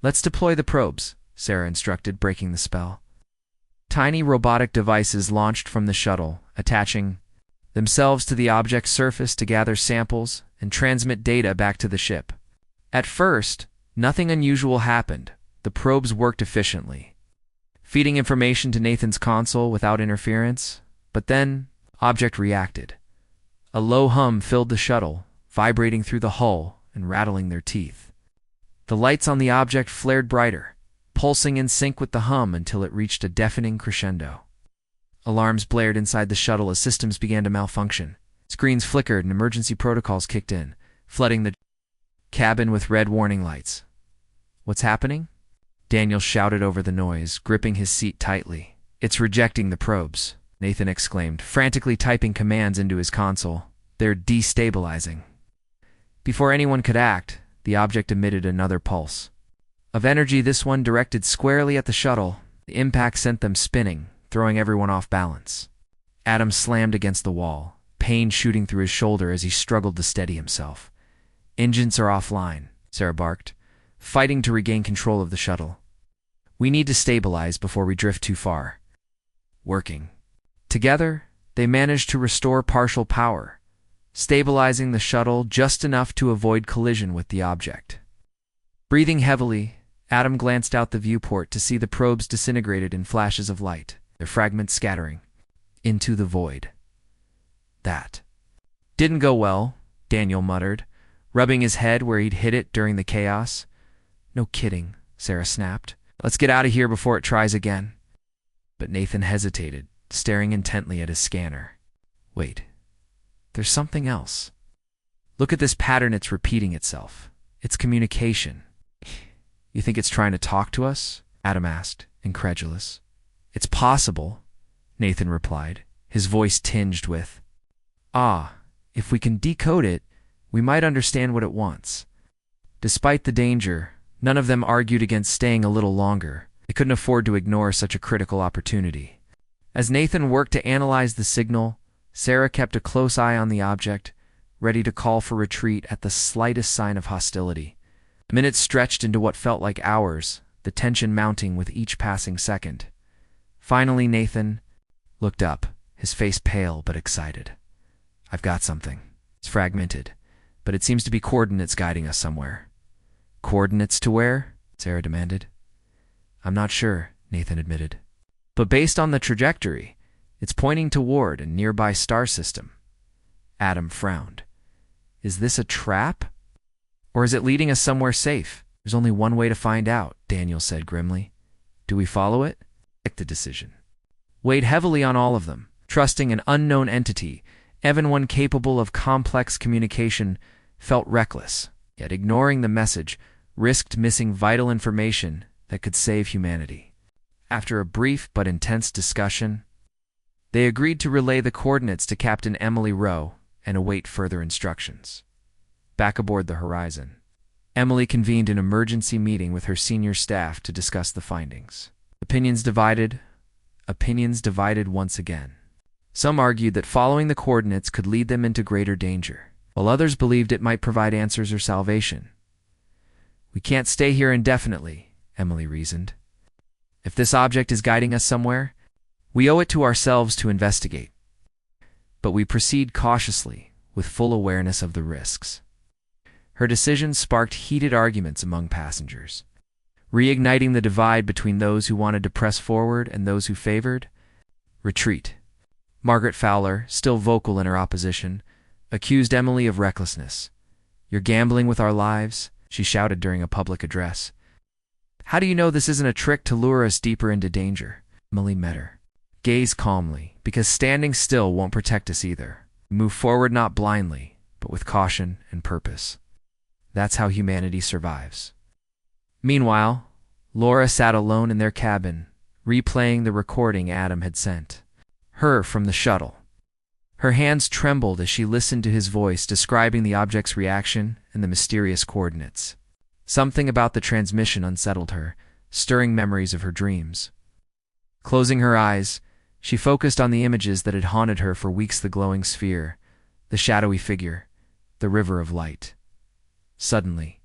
A: "Let's deploy the probes," Sarah instructed, breaking the spell. Tiny robotic devices launched from the shuttle, attaching themselves to the object's surface to gather samples and transmit data back to the ship. At first, nothing unusual happened. The probes worked efficiently, feeding information to Nathan's console without interference. But then, the object reacted. A low hum filled the shuttle, vibrating through the hull and rattling their teeth. The lights on the object flared brighter, pulsing in sync with the hum until it reached a deafening crescendo. Alarms blared inside the shuttle as systems began to malfunction. Screens flickered and emergency protocols kicked in, flooding the cabin with red warning lights. "What's happening?" Daniel shouted over the noise, gripping his seat tightly. "It's rejecting the probes," Nathan exclaimed, frantically typing commands into his console. "They're destabilizing." Before anyone could act, the object emitted another pulse of energy, this one directed squarely at the shuttle. The impact sent them spinning, throwing everyone off balance. Adam slammed against the wall, pain shooting through his shoulder as he struggled to steady himself. "Engines are offline," Sarah barked, fighting to regain control of the shuttle. "We need to stabilize before we drift too far." Working together, they managed to restore partial power, stabilizing the shuttle just enough to avoid collision with the object. Breathing heavily, Adam glanced out the viewport to see the probes disintegrated in flashes of light, their fragments scattering into the void. "That didn't go well," Daniel muttered, rubbing his head where he'd hit it during the chaos. "No kidding," Sarah snapped. "Let's get out of here before it tries again." But Nathan hesitated, staring intently at his scanner. "Wait, there's something else. Look at this pattern, it's repeating itself. It's communication." "You think it's trying to talk to us?" Adam asked, incredulous. "It's possible," Nathan replied, his voice tinged with, if we can decode it, we might understand what it wants." Despite the danger, none of them argued against staying a little longer. They couldn't afford to ignore such a critical opportunity. As Nathan worked to analyze the signal, Sarah kept a close eye on the object, ready to call for retreat at the slightest sign of hostility. The minutes stretched into what felt like hours, the tension mounting with each passing second. Finally, Nathan looked up, his face pale but excited. "I've got something. It's fragmented, but it seems to be coordinates guiding us somewhere." "Coordinates to where?" Sarah demanded. "I'm not sure," Nathan admitted. "But based on the trajectory, it's pointing toward a nearby star system." Adam frowned. "Is this a trap? Or is it leading us somewhere safe?" "There's only one way to find out," Daniel said grimly. "Do we follow it?" Make the decision weighed heavily on all of them. Trusting an unknown entity, even one capable of complex communication, felt reckless, yet ignoring the message risked missing vital information that could save humanity. After a brief but intense discussion, they agreed to relay the coordinates to Captain Emily Rowe and await further instructions. Back aboard the Horizon, Emily convened an emergency meeting with her senior staff to discuss the findings. Opinions divided once again. Some argued that following the coordinates could lead them into greater danger, while others believed it might provide answers or salvation. "We can't stay here indefinitely," Emily reasoned. "If this object is guiding us somewhere, we owe it to ourselves to investigate. But we proceed cautiously, with full awareness of the risks." Her decision sparked heated arguments among passengers, reigniting the divide between those who wanted to press forward and those who favored retreat. Margaret Fowler, still vocal in her opposition, accused Emily of recklessness. "You're gambling with our lives," she shouted during a public address. "How do you know this isn't a trick to lure us deeper into danger?" Emily met her. "Gaze calmly, because standing still won't protect us either. Move forward not blindly, but with caution and purpose. That's how humanity survives." Meanwhile, Laura sat alone in their cabin, replaying the recording Adam had sent her from the shuttle. Her hands trembled as she listened to his voice describing the object's reaction and the mysterious coordinates. Something about the transmission unsettled her, stirring memories of her dreams. Closing her eyes, she focused on the images that had haunted her for weeks: the glowing sphere, the shadowy figure, the river of light. Suddenly,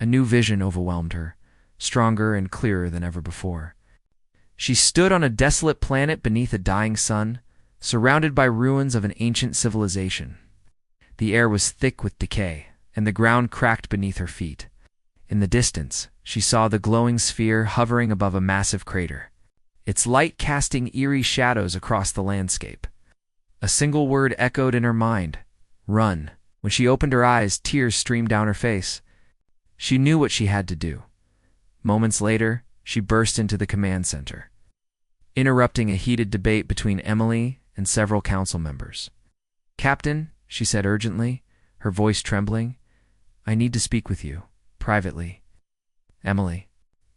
A: a new vision overwhelmed her, stronger and clearer than ever before. She stood on a desolate planet beneath a dying sun, surrounded by ruins of an ancient civilization. The air was thick with decay, and the ground cracked beneath her feet. In the distance, she saw the glowing sphere hovering above a massive crater, its light casting eerie shadows across the landscape. A single word echoed in her mind: "Run." When she opened her eyes, tears streamed down her face. She knew what she had to do. Moments later, she burst into the command center, interrupting a heated debate between Emily and several council members. "Captain," she said urgently, her voice trembling, "I need to speak with you, privately." Emily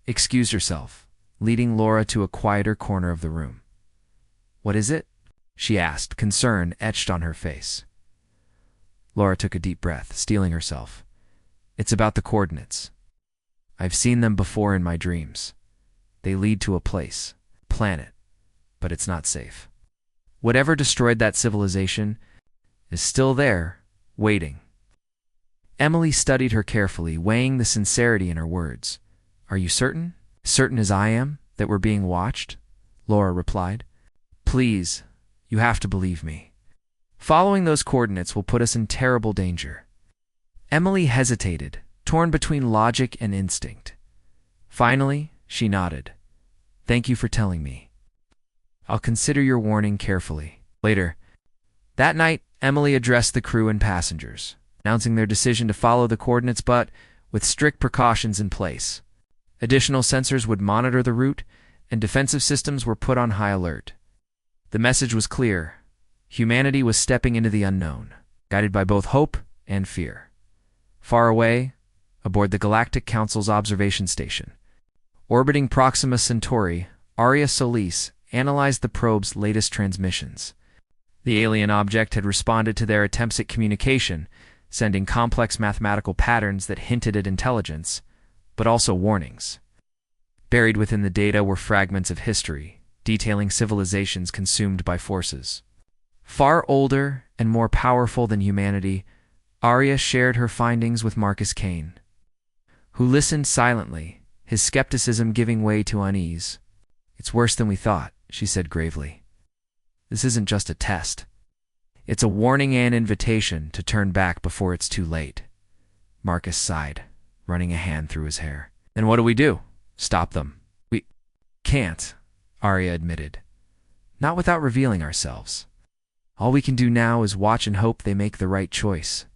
A: excused herself, leading Laura to a quieter corner of the room. "What is it?" she asked, concern etched on her face. Laura took a deep breath, steeling herself. It's about the coordinates. I've seen them before in my dreams. They lead to a place, planet, but it's not safe. Whatever destroyed that civilization is still there, waiting. Emily studied her carefully, weighing the sincerity in her words. Are you certain? Certain as I am that we're being watched? Laura replied. Please, you have to believe me. Following those coordinates will put us in terrible danger. Emily hesitated, torn between logic and instinct. Finally, she nodded. Thank you for telling me. I'll consider your warning carefully. Later, that night, Emily addressed the crew and passengers, announcing their decision to follow the coordinates but with strict precautions in place. Additional sensors would monitor the route, and defensive systems were put on high alert. The message was clear. Humanity was stepping into the unknown, guided by both hope and fear. Far away, aboard the Galactic Council's observation station, orbiting Proxima Centauri, Aria Solis analyzed the probe's latest transmissions. The alien object had responded to their attempts at communication, sending complex mathematical patterns that hinted at intelligence, but also warnings. Buried within the data were fragments of history, detailing civilizations consumed by forces. Far older and more powerful than humanity, Arya shared her findings with Marcus Kane, who listened silently, his skepticism giving way to unease. It's worse than we thought, she said gravely. This isn't just a test. It's a warning and invitation to turn back before it's too late. Marcus sighed, running a hand through his hair. Then what do we do? Stop them? We can't, Arya admitted. Not without revealing ourselves. All we can do now is watch and hope they make the right choice.